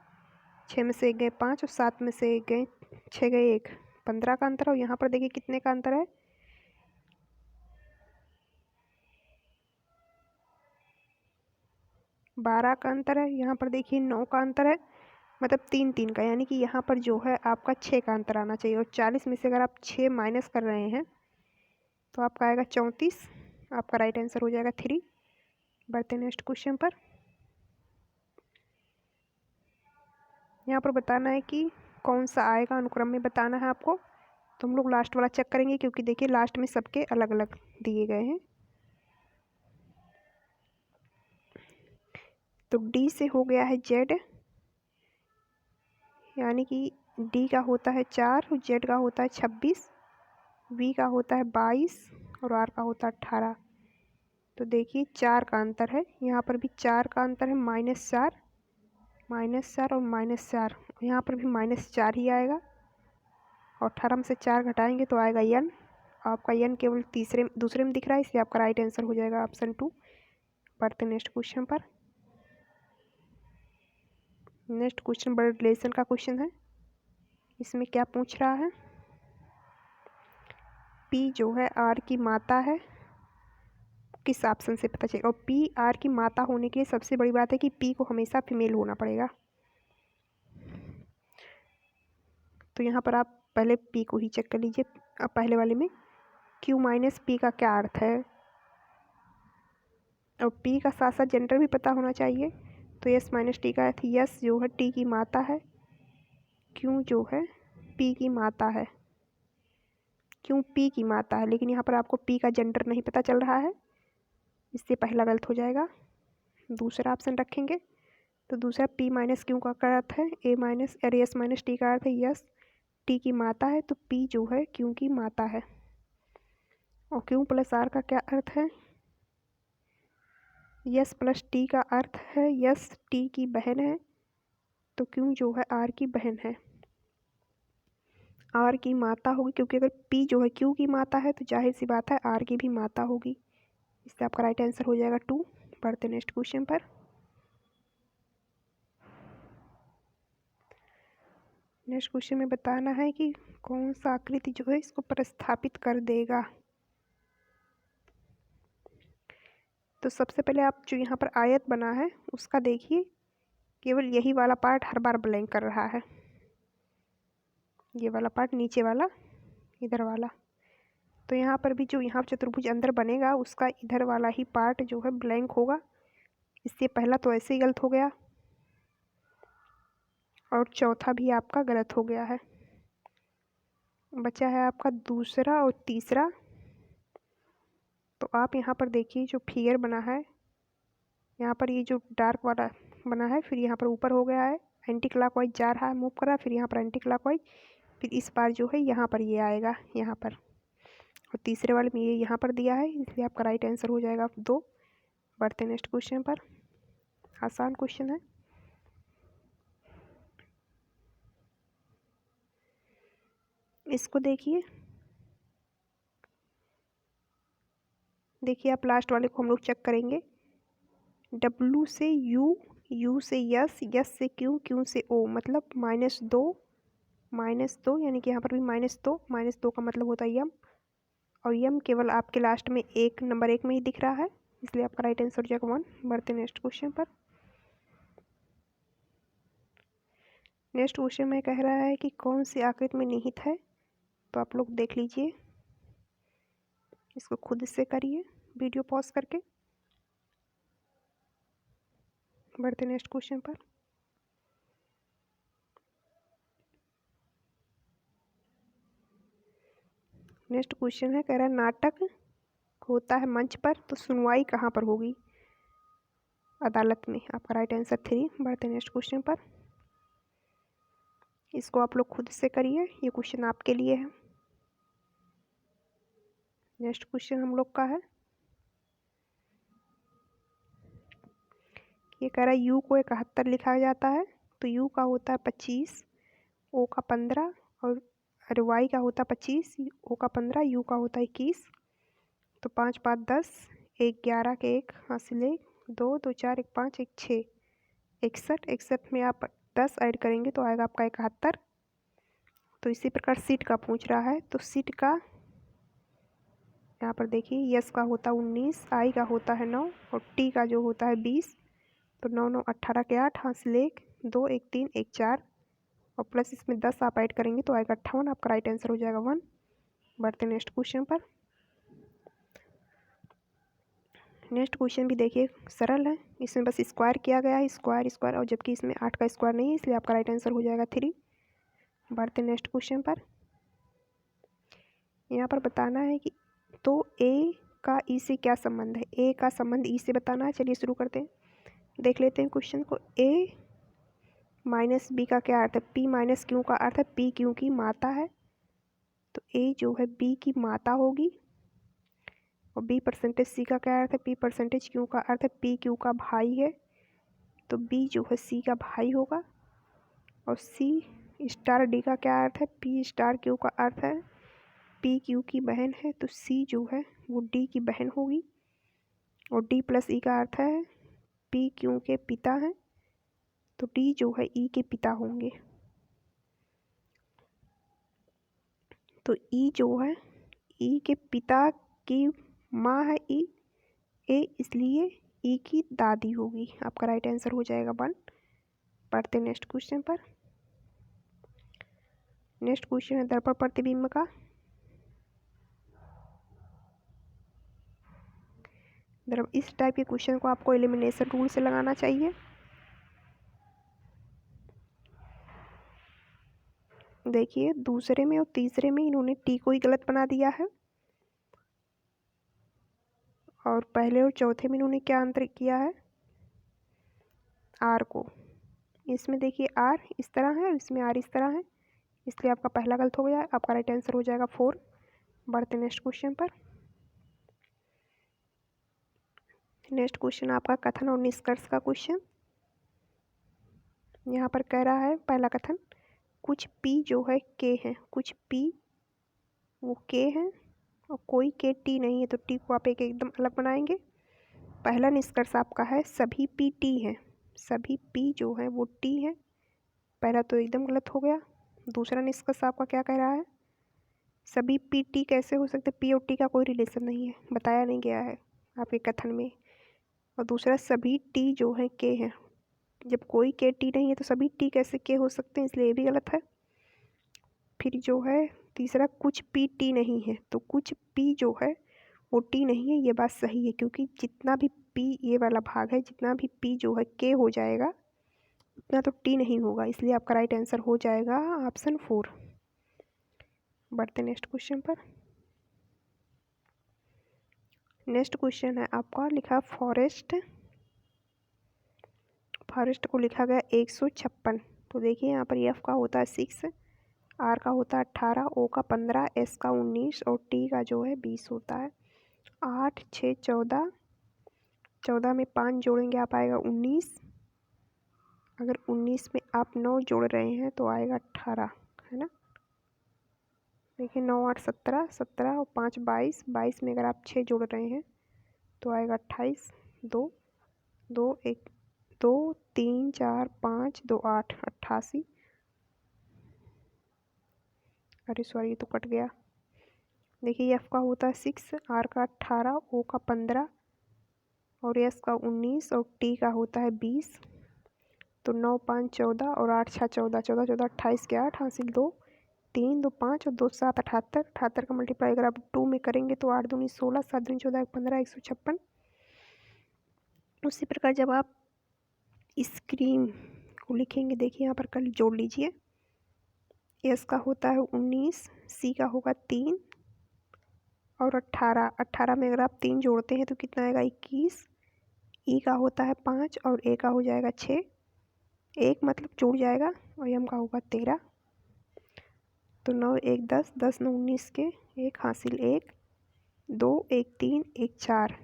6 में से 1 गए 5 और 7 में से 1 गए 6 गए 1, 15 का अंतर। और यहाँ पर देखिए कितने का अंतर है, 12 का अंतर है। यहाँ पर देखिए 9 का अंतर है, मतलब 3 3 का, यानी कि यहाँ पर जो है आपका 6 का अंतर आना चाहिए। और 40 में से अगर आप 6 माइनस कर रहे हैं तो आपका आएगा 34, आपका राइट आंसर हो जाएगा 3। बढ़ते नेक्स्ट क्वेश्चन पर। यहाँ पर बताना है कि कौन सा आएगा, अनुक्रम में बताना है आपको। तो हम लोग लास्ट वाला चेक करेंगे, क्योंकि देखिए लास्ट में सबके अलग अलग दिए गए हैं। तो डी से हो गया है जेड, यानी कि डी का होता है 4, जेड का होता है 26, वी का होता है 22 और आर का होता है 18। तो देखिए 4 का अंतर है, यहाँ पर भी 4 का अंतर है, -4, -4 और -4, यहाँ पर भी -4 ही आएगा। और 18 में से 4 घटाएंगे तो आएगा n। आपका n केवल दूसरे में दिख रहा है, इसलिए आपका राइट आंसर हो जाएगा ऑप्शन 2। बढ़ते नेक्स्ट क्वेश्चन पर। नेक्स्ट क्वेश्चन ब्लड रिलेशन का क्वेश्चन है। इसमें क्या पूछ रहा है, P जो है R की माता है, किस ऑप्शन से पता चलेगा। और P R की माता होने के लिए सबसे बड़ी बात है कि P को हमेशा फीमेल होना पड़ेगा। तो यहाँ पर आप पहले P को ही चेक कर लीजिए। अब पहले वाले में Q माइनस P का क्या अर्थ है, और P का साथ साथ जेंडर भी पता होना चाहिए। तो यस माइनस टी का अर्थ, यस जो है T की माता है, Q जो है P की माता है, Q P की माता है, लेकिन यहाँ पर आपको P का जेंडर नहीं पता चल रहा है, इससे पहला गलत हो जाएगा। दूसरा ऑप्शन रखेंगे। तो दूसरा P माइनस Q का क्या अर्थ है, A माइनस और यस माइनस टी का अर्थ है यस T की माता है, तो P जो है Q की माता है। और Q प्लस R का क्या अर्थ है, यस प्लस T का अर्थ है यस T की बहन है, तो Q जो है R की बहन है, R की माता होगी, क्योंकि अगर P जो है Q की माता है तो जाहिर सी बात है R की भी माता होगी, इससे आपका राइट आंसर हो जाएगा 2। बढ़ते नेक्स्ट क्वेश्चन पर। नेक्स्ट क्वेश्चन में बताना है कि कौन सा आकृति जो है इसको प्रतिस्थापित कर देगा। तो सबसे पहले आप जो यहाँ पर आयत बना है उसका देखिए, केवल यही वाला पार्ट हर बार ब्लैंक कर रहा है, ये वाला पार्ट नीचे वाला, इधर वाला। तो यहाँ पर भी जो यहाँ चतुर्भुज अंदर बनेगा उसका इधर वाला ही पार्ट जो है ब्लैंक होगा, इससे पहला तो ऐसे ही गलत हो गया और चौथा भी आपका गलत हो गया है। बचा है आपका दूसरा और तीसरा। तो आप यहाँ पर देखिए जो फिगर बना है, यहाँ पर ये जो डार्क वाला बना है, फिर यहाँ पर ऊपर हो गया है, एंटी क्लॉकवाइज जा रहा है, मूव कर रहा है, फिर यहाँ पर एंटी क्लॉकवाइज, फिर इस बार जो है यहाँ पर ये आएगा यहाँ पर, और तीसरे वाले में ये यहाँ पर दिया है, इसलिए आपका राइट आंसर हो जाएगा 2। बढ़ते नेक्स्ट क्वेश्चन पर। आसान क्वेश्चन है। इसको देखिए, देखिए आप लास्ट वाले को हम लोग चेक करेंगे। W से U, U से यस, यस से Q, Q से O, मतलब -2 यानी कि यहाँ पर भी -2 का मतलब होता है यम, और यम केवल आपके लास्ट में नंबर 1 में ही दिख रहा है, इसलिए आपका राइट आंसर हो जाएगा 1। बढ़ते नेक्स्ट क्वेश्चन पर। नेक्स्ट क्वेश्चन में कह रहा है कि कौन सी आकृति में निहित है, तो आप लोग देख लीजिए, इसको खुद से करिए वीडियो पॉज करके। बढ़ते नेक्स्ट क्वेश्चन पर। नेक्स्ट क्वेश्चन है, कह रहा है नाटक होता है मंच पर तो सुनवाई कहाँ पर होगी? अदालत में। आपका राइट आंसर 3। बढ़ते नेक्स्ट क्वेश्चन पर। इसको आप लोग खुद से करिए, ये क्वेश्चन आपके लिए है। नेक्स्ट क्वेश्चन हम लोग का है, ये कह रहा है यू को 71 लिखा जाता है तो यू का होता है 25, ओ का 15 और वाई का होता है 25, ओ का 15, यू का होता है 21। तो 5 5 10, 1 11 के 1 हासिल 1, 2 2 4 1 5 1 6, 61। 61 में आप 10 ऐड करेंगे तो आएगा आपका 71। तो इसी प्रकार सीट का पूछ रहा है, तो सीट का यहाँ पर देखिए, यस का होता है 19, आई का होता है 9 और टी का जो होता है 20। तो 9 9 18 के 8 हासिल 1, 2 1 3 1 4 और प्लस इसमें 10 आप ऐड करेंगे तो आएगा 58। आपका राइट आंसर हो जाएगा 1। बढ़ते नेक्स्ट क्वेश्चन पर। नेक्स्ट क्वेश्चन भी देखिए सरल है, इसमें बस स्क्वायर किया गया है, स्क्वायर स्क्वायर, और जबकि इसमें 8 का स्क्वायर नहीं है, इसलिए आपका राइट आंसर हो जाएगा 3। बढ़ते नेक्स्ट क्वेश्चन पर। यहाँ पर बताना है कि तो ए का ई से क्या संबंध है? ए का संबंध ई से बताना है। चलिए शुरू करते हैं, देख लेते हैं क्वेश्चन को। ए माइनस बी का क्या अर्थ है? पी माइनस क्यू का अर्थ है पी क्यू की माता है, तो ए जो है बी की माता होगी। और बी परसेंटेज सी का क्या अर्थ है? पी परसेंटेज क्यू का अर्थ है पी क्यू का भाई है, तो बी जो है सी का भाई होगा। और सी स्टार डी का क्या अर्थ है? पी स्टार क्यू का अर्थ है पी क्यू की बहन है, तो सी जो है वो डी की बहन होगी। और डी प्लस ई का अर्थ है पी क्यू के पिता हैं, तो डी जो है ई के पिता होंगे। तो ई जो है ई के पिता की माँ है ई, ए इसलिए ई की दादी होगी। आपका राइट आंसर हो जाएगा 1। पढ़ते नेक्स्ट क्वेश्चन पर। नेक्स्ट क्वेश्चन है दर्पण प्रतिबिंब का। इस टाइप के क्वेश्चन को आपको एलिमिनेशन रूल से लगाना चाहिए। देखिए दूसरे में और तीसरे में इन्होंने टी को ही गलत बना दिया है, और पहले और चौथे में इन्होंने क्या अंतर किया है? आर को। इसमें देखिए आर इस तरह है, इसमें आर इस तरह है, इसलिए आपका पहला गलत हो गया। आपका राइट आंसर हो जाएगा 4। बढ़ते नेक्स्ट क्वेश्चन पर। नेक्स्ट क्वेश्चन आपका कथन और निष्कर्ष का क्वेश्चन। यहाँ पर कह रहा है पहला कथन, कुछ पी जो है के हैं, कुछ पी वो के हैं और कोई के टी नहीं है, तो टी को आप एक एकदम अलग बनाएंगे। पहला निष्कर्ष आपका है सभी पी टी हैं, सभी पी जो है वो टी है, पहला तो एकदम गलत हो गया। दूसरा निष्कर्ष आपका क्या कह रहा है? सभी पी टी कैसे हो सकते? पी और टी का कोई रिलेशन नहीं है, बताया नहीं गया है आपके कथन में। और दूसरा सभी टी जो है के हैं, जब कोई के टी नहीं है तो सभी टी कैसे के हो सकते हैं, इसलिए ये भी गलत है। फिर जो है तीसरा कुछ पी टी नहीं है, तो कुछ पी जो है वो टी नहीं है, ये बात सही है, क्योंकि जितना भी पी ये वाला भाग है, जितना भी पी जो है के हो जाएगा उतना तो टी नहीं होगा, इसलिए आपका राइट आंसर हो जाएगा ऑप्शन 4। बढ़ते नेक्स्ट क्वेश्चन पर। नेक्स्ट क्वेश्चन है आपका लिखा फॉरेस्ट, फॉरेस्ट को लिखा गया 156। तो देखिए यहाँ पर एफ का होता है 6, आर का होता है 18, ओ का 15, एस का 19 और टी का जो है 20 होता है। 8 6 14, 14 में 5 जोड़ेंगे आप आएगा 19। अगर 19 में आप 9 जोड़ रहे हैं तो आएगा 18, है ना। देखिए 9 8 17, 17 और 5 22, 22 में अगर आप 6 जोड़ रहे हैं तो आएगा 28। 2 2 1 2 3 4 5 2 8 88। अरे सॉरी ये तो कट गया। देखिए एफ का होता है 6, आर का 18, ओ का 15 और एस का 19 और टी का होता है 20। तो 9 5 14 और 8 6 14, 14 14 28 के 8 हासिल 2, 3 2 5 और 2 7 78। 78 का मल्टीप्लाई अगर आप 2 में करेंगे तो 8 दूनी 16, 7 दूनी 14, 15 156। उसी प्रकार जब आप स्क्रीन को लिखेंगे, देखिए यहाँ पर कल जोड़ लीजिए। एस का होता है 19, सी का होगा 3, और 18, 18 में अगर आप 3 जोड़ते हैं तो कितना आएगा 21। ई का होता है 5 और ए का हो जाएगा 6, एक मतलब जुड़ जाएगा और एम का होगा 13। तो 9 1 10, 10 9 19 के एक हासिल 1, 2 1 3 1 4,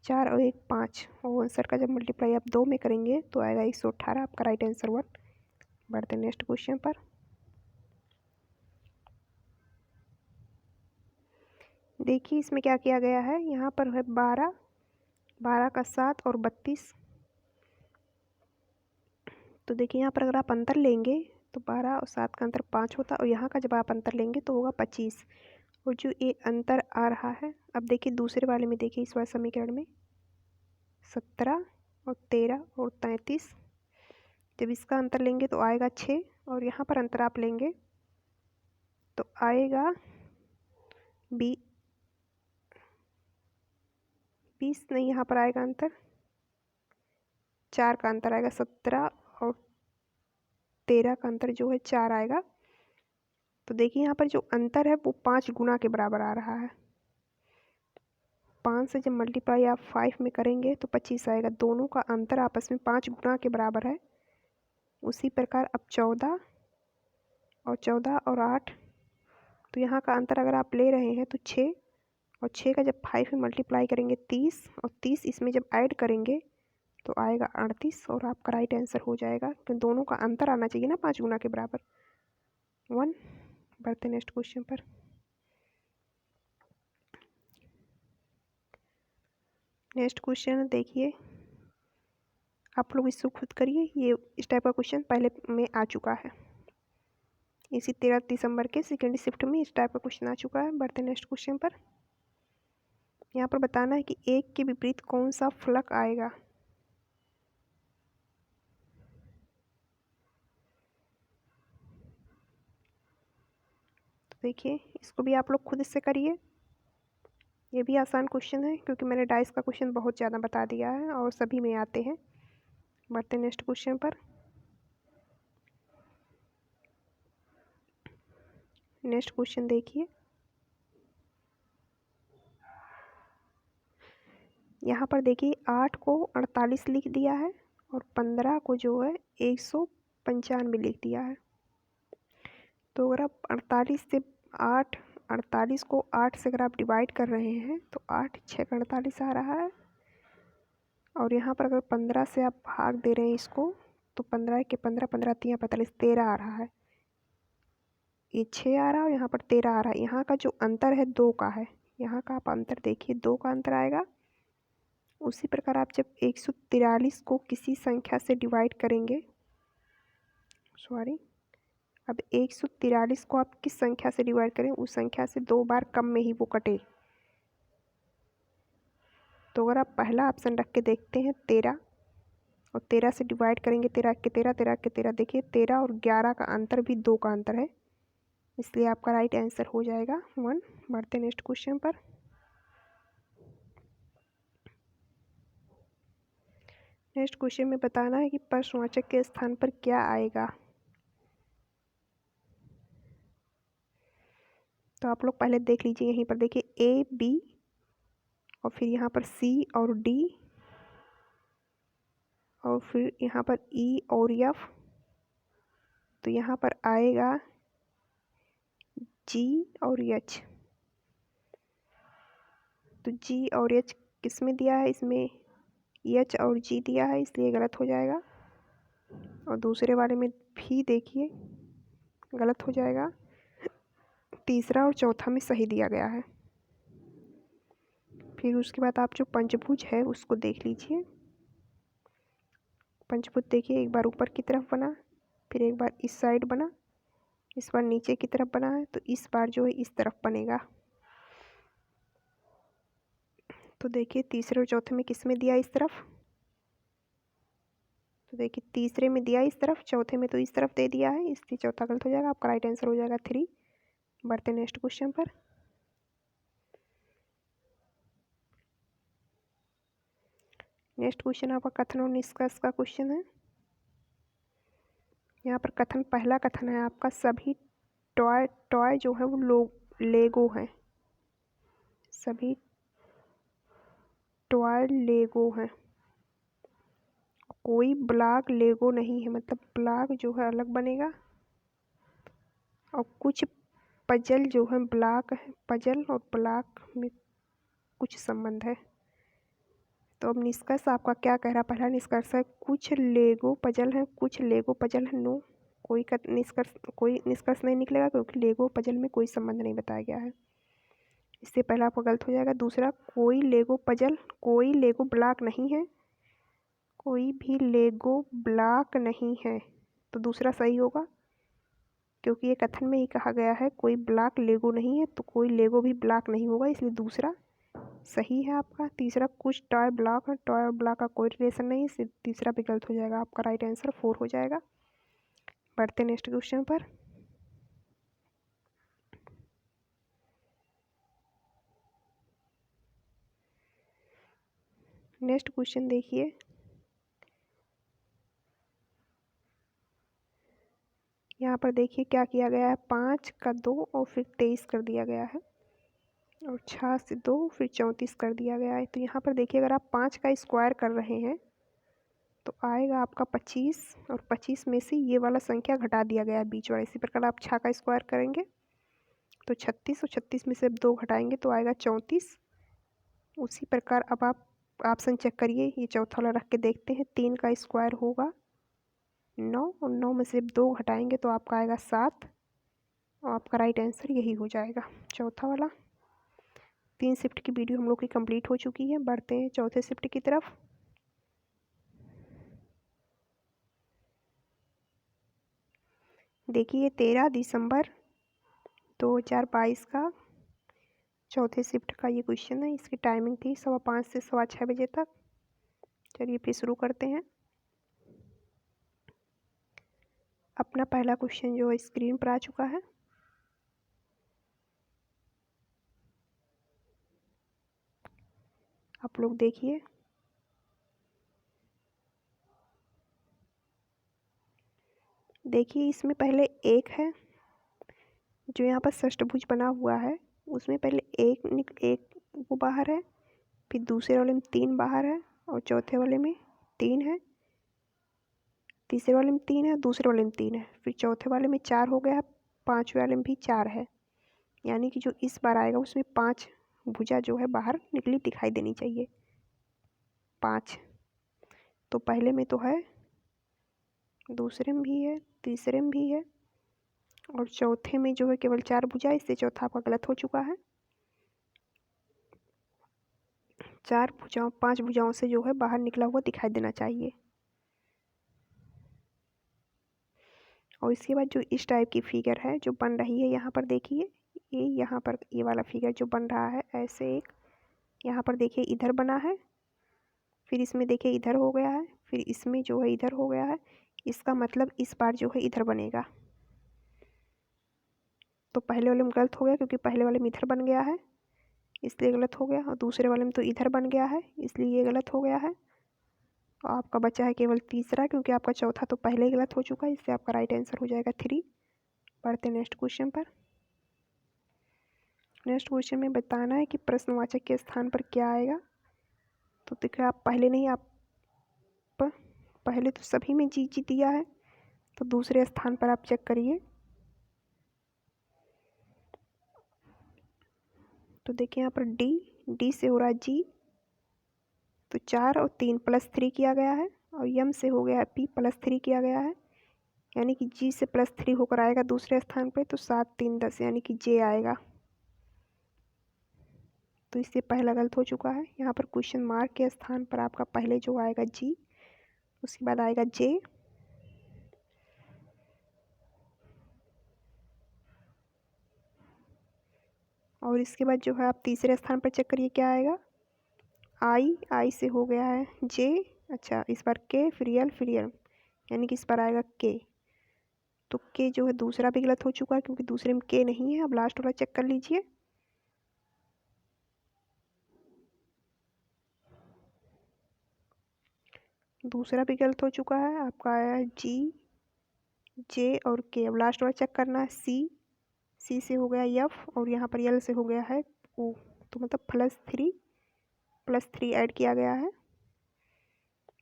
4 और 1 5, और आंसर का जब मल्टीप्लाई आप 2 में करेंगे तो आएगा 118, आपका राइट आंसर 1। बढ़ते नेक्स्ट क्वेश्चन पर। देखिए इसमें क्या किया गया है, यहाँ पर है 12, 12 का 7 और 32। तो देखिए यहाँ पर अगर आप अंतर लेंगे तो 12 और 7 का अंतर 5 होता है, और यहाँ का जब आप अंतर लेंगे तो होगा 25। और जो ये अंतर आ रहा है, अब देखिए दूसरे वाले में, देखिए इस वाले समीकरण में 17 और 13 और 33, जब इसका अंतर लेंगे तो आएगा 6, और यहाँ पर अंतर आप लेंगे तो आएगा 20 नहीं, यहाँ पर आएगा अंतर 4 का अंतर आएगा, 17 और 13 का अंतर जो है 4 आएगा। तो देखिए यहाँ पर जो अंतर है वो 5 गुना के बराबर आ रहा है। 5 से जब मल्टीप्लाई आप 5 में करेंगे तो 25 आएगा। दोनों का अंतर आपस में 5 गुना के बराबर है। उसी प्रकार अब 14 और 8, तो यहाँ का अंतर अगर आप ले रहे हैं तो 6, और 6 का जब 5 में मल्टीप्लाई करेंगे 30, और 30 इसमें जब ऐड करेंगे तो आएगा 38, और आपका राइट आंसर हो जाएगा, क्योंकि दोनों का अंतर आना चाहिए ना 5 गुना के बराबर, 1। बढ़ते नेक्स्ट क्वेश्चन पर। नेक्स्ट क्वेश्चन देखिए, आप लोग इसको खुद करिए, ये इस टाइप का क्वेश्चन पहले में आ चुका है, इसी 13 दिसंबर के सेकेंड शिफ्ट में इस टाइप का क्वेश्चन आ चुका है। बढ़ते नेक्स्ट क्वेश्चन पर। यहाँ पर बताना है कि 1 के विपरीत कौन सा फलक आएगा। तो देखिए इसको भी आप लोग खुद से करिए, ये भी आसान क्वेश्चन है क्योंकि मैंने डाइस का क्वेश्चन बहुत ज़्यादा बता दिया है और सभी में आते हैं। बढ़ते नेक्स्ट क्वेश्चन पर। नेक्स्ट क्वेश्चन देखिए, यहाँ पर देखिए 8 को 48 लिख दिया है और 15 को जो है 195 लिख दिया है। तो अगर आप 48 को 8 से अगर आप डिवाइड कर रहे हैं तो 8 6 का 48 आ रहा है, और यहाँ पर अगर 15 से आप भाग दे रहे हैं इसको तो 15 के 15, 15 3 45, 13 आ रहा है। ये 6 आ रहा है और यहाँ पर 13 आ रहा है। यहाँ का जो अंतर है 2 का है, यहाँ का आप अंतर देखिए 2 का अंतर आएगा। उसी प्रकार आप जब 143 को किसी संख्या से डिवाइड करेंगे, अब 143 को आप किस संख्या से डिवाइड करें, उस संख्या से 2 बार कम में ही वो कटे। तो अगर आप पहला ऑप्शन रख के देखते हैं 13, और 13 से डिवाइड करेंगे 13 के 13, 13 के 13, देखिए 13 और 11 का अंतर भी 2 का अंतर है, इसलिए आपका राइट आंसर हो जाएगा 1। बढ़ते नेक्स्ट क्वेश्चन पर। नेक्स्ट क्वेश्चन में बताना है कि प्रश्नवाचक के स्थान पर क्या आएगा। तो आप लोग पहले देख लीजिए, यहीं पर देखिए ए बी और फिर यहाँ पर सी और डी और फिर यहाँ पर ई और एफ, तो यहाँ पर आएगा जी और एच। तो जी और एच किस में दिया है, इसमें एच और जी दिया है, इसलिए गलत हो जाएगा। और दूसरे वाले में भी देखिए गलत हो जाएगा। तीसरा और चौथा में सही दिया गया है। फिर उसके बाद आप जो पंचभुज है उसको देख लीजिए। पंचभुज देखिए, एक बार ऊपर की तरफ बना, फिर एक बार इस साइड बना, इस बार नीचे की तरफ बना है, तो इस बार जो है इस तरफ बनेगा। तो देखिए तीसरे और चौथे में किस में दिया, इस तरफ। तो देखिए तीसरे में दिया इस तरफ, चौथे में तो इस तरफ दे दिया है, इसलिए चौथा गलत हो जाएगा। आपका राइट आंसर हो जाएगा 3। बढ़ते नेक्स्ट क्वेश्चन पर। नेक्स्ट क्वेश्चन आपका कथन और निष्कर्ष का क्वेश्चन है। यहाँ पर पहला कथन है आपका, सभी टॉय जो है वो लेगो हैं। सभी टॉय लेगो हैं, कोई ब्लॉक लेगो नहीं है, मतलब ब्लॉक जो है अलग बनेगा और कुछ पजल जो है ब्लॉक है, पजल और ब्लॉक में कुछ संबंध है। तो अब निष्कर्ष आपका क्या कह रहा है? पहला निष्कर्ष है कुछ लेगो पजल है, कुछ लेगो पजल है। नो, कोई निष्कर्ष नहीं निकलेगा क्योंकि लेगो पजल में कोई संबंध नहीं बताया गया है। इससे पहला आपका गलत हो जाएगा। दूसरा, कोई लेगो पजल, कोई लेगो ब्लॉक नहीं है, कोई भी लेगो ब्लॉक नहीं है, तो दूसरा सही होगा क्योंकि ये कथन में ही कहा गया है कोई ब्लॉक लेगो नहीं है, तो कोई लेगो भी ब्लॉक नहीं होगा, इसलिए दूसरा सही है आपका। तीसरा, कुछ टॉय ब्लॉक है, टॉय और ब्लॉक का कोई रिलेशन नहीं है, इसलिए तीसरा भी गलत हो जाएगा। आपका राइट आंसर 4 हो जाएगा। बढ़ते नेक्स्ट क्वेश्चन पर। नेक्स्ट क्वेश्चन देखिए, यहाँ पर देखिए क्या किया गया है। 5 का 2 और फिर 23 कर दिया गया है और 6 से 2 फिर 34 कर दिया गया है। तो यहाँ पर देखिए अगर आप 5 का स्क्वायर कर रहे हैं तो आएगा आपका 25 और 25 में से ये वाला संख्या घटा दिया गया है बीच वाला। इसी प्रकार आप 6 का स्क्वायर करेंगे तो 36 और 36 में से 2 घटाएंगे तो आएगा 34। उसी प्रकार अब आप ऑप्शन चेक करिए, ये चौथा वाला रख के देखते हैं। 3 का स्क्वायर होगा 9 और 9 में से 2 घटाएंगे तो आपका आएगा 7 और आपका राइट आंसर यही हो जाएगा, चौथा वाला। 3 शिफ्ट की वीडियो हम लोग की कंप्लीट हो चुकी है। बढ़ते हैं चौथे शिफ्ट की तरफ। देखिए 13 दिसंबर 2022 का चौथे शिफ्ट का ये क्वेश्चन है। इसकी टाइमिंग थी 5:15 से 6:15 बजे तक। चलिए फिर शुरू करते हैं। अपना पहला क्वेश्चन जो है स्क्रीन पर आ चुका है। आप लोग देखिए। देखिए इसमें पहले 1 है, जो यहाँ पर षष्ठभुज बना हुआ है उसमें पहले एक वो बाहर है, फिर दूसरे वाले में 3 बाहर है और चौथे वाले में 3 है, तीसरे वाले में 3 है, दूसरे वाले में 3 है, फिर चौथे वाले में 4 हो गया, पाँचवें वाले में भी 4 है। यानी कि जो इस बार आएगा उसमें 5 भुजा जो है बाहर निकली दिखाई देनी चाहिए, 5। तो पहले में तो है, दूसरे में भी है, तीसरे में भी है और चौथे में जो है केवल 4 भुजा, इससे चौथा आपका गलत हो चुका है। 4 भुजाओं 5 भुजाओं से जो है बाहर निकला हुआ दिखाई देना चाहिए। और इसके बाद जो इस टाइप की फिगर है जो बन रही है, यहाँ पर देखिए, ये यहाँ पर ये वाला फिगर जो बन रहा है ऐसे एक, यहाँ पर देखिए इधर बना है, फिर इसमें देखिए इधर हो गया है, फिर इसमें जो है इधर हो गया है। इसका मतलब इस बार जो है इधर बनेगा। तो पहले वाले में गलत हो गया क्योंकि पहले वाले में इधर बन गया है इसलिए गलत हो गया, और दूसरे वाले में तो इधर बन गया है इसलिए ये गलत हो गया है। और आपका बचा है केवल तीसरा क्योंकि आपका चौथा तो पहले ही गलत हो चुका है, इससे आपका राइट आंसर हो जाएगा 3। बढ़ते नेक्स्ट क्वेश्चन पर। नेक्स्ट क्वेश्चन में बताना है कि प्रश्नवाचक के स्थान पर क्या आएगा। तो देखिए आप पहले तो सभी में जी दिया है, तो दूसरे स्थान पर आप चेक करिए। तो देखिए यहाँ पर डी से हो रहा है जी, तो 4 और 3 +3 किया गया है, और यम से हो गया है पी +3 किया गया है, यानी कि जी से +3 होकर आएगा दूसरे स्थान पे, तो 7 3 10 यानी कि जे आएगा। तो इससे पहला गलत हो चुका है। यहाँ पर क्वेश्चन मार्क के स्थान पर आपका पहले जो आएगा जी, उसके बाद आएगा जे, और इसके बाद जो है आप तीसरे स्थान पर चेक करिए क्या आएगा। आई से हो गया है जे, अच्छा इस बार के, फिर एल, यानी कि इस बार आएगा के। तो के जो है दूसरा भी गलत हो चुका है क्योंकि दूसरे में के नहीं है। अब लास्ट वाला चेक कर लीजिए। दूसरा भी गलत हो चुका है, आपका आया है जी, जे और के। अब लास्ट वाला चेक करना है सी से हो गया एफ, और यहाँ पर एल से हो गया है ओ। तो मतलब +3 ऐड किया गया है।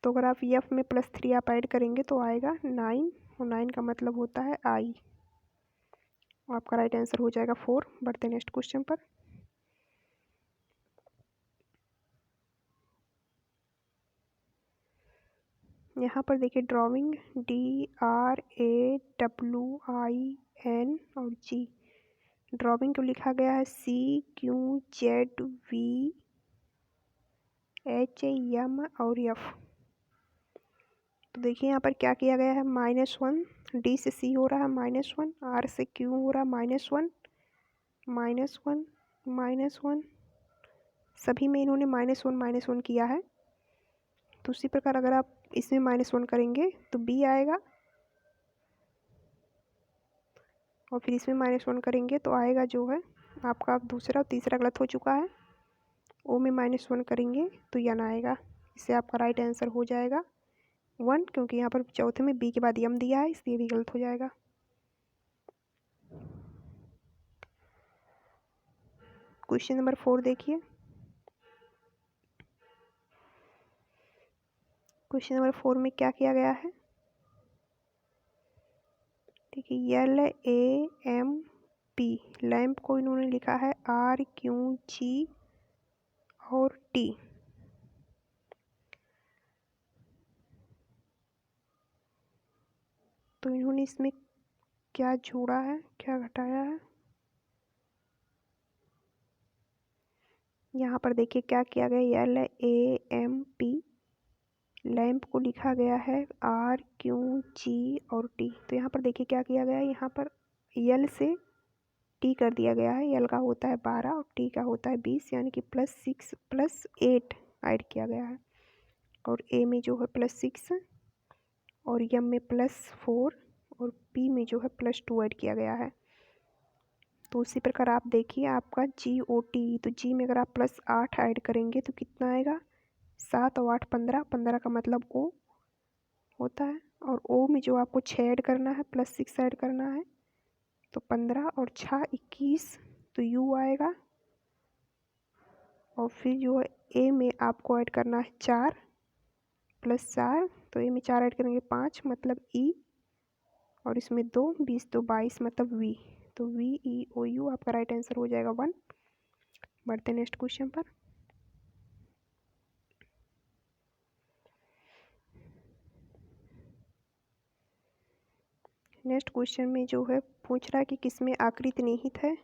तो अगर आप एफ में +3 आप ऐड करेंगे तो आएगा 9, और 9 का मतलब होता है आई। आपका राइट आंसर हो जाएगा 4। बढ़ते नेक्स्ट क्वेश्चन पर। यहाँ पर देखिए ड्राइंग DRAWIN और G। ड्राइंग को लिखा गया है CQZVHM और F। तो देखिए यहाँ पर क्या किया गया है, -1, D से C हो रहा है -1, R से Q हो रहा है -1, -1, -1, सभी में इन्होंने -1 किया है। तो उसी प्रकार अगर आप इसमें -1 करेंगे तो B आएगा, और फिर इसमें -1 करेंगे तो आएगा जो है आपका दूसरा और तीसरा गलत हो चुका है। O में -1 करेंगे तो यन आएगा। इससे आपका राइट आंसर हो जाएगा 1, क्योंकि यहाँ पर चौथे में B के बाद यम दिया है, इसलिए भी गलत हो जाएगा। क्वेश्चन नंबर 4 देखिए। क्वेश्चन नंबर 4 में क्या किया गया है, देखिए LAMP, लैम्प को इन्होंने लिखा है RQG और T। तो इन्होंने इसमें क्या जोड़ा है, क्या घटाया है, यहाँ पर देखिए क्या किया गया, LAMP, लैम्प को लिखा गया है RQG और T। तो यहाँ पर देखिए क्या किया गया है, यहाँ पर L से T कर दिया गया है। L का होता है 12 और T का होता है 20, यानी कि +6 +8 ऐड किया गया है। और A में जो है +6 और M में +4 और P में जो है +2 ऐड किया गया है। तो उसी प्रकार आप देखिए आपका GOT, तो G में अगर आप +8 ऐड करेंगे तो कितना आएगा, 7 और 8 15, 15 का मतलब O होता है। और O में जो आपको 6 ऐड करना है, +6 ऐड करना है, तो 15 और 6 21, तो U आएगा। और फिर जो है A में आपको ऐड करना है 4 +4, तो A में 4 ऐड करेंगे 5 मतलब E, और इसमें 2 20 तो 22 मतलब V। तो VEOU आपका राइट आंसर हो जाएगा 1। बढ़ते नेक्स्ट क्वेश्चन पर। नेक्स्ट क्वेश्चन में जो है पूछ रहा है कि किसमें आकृति निहित है।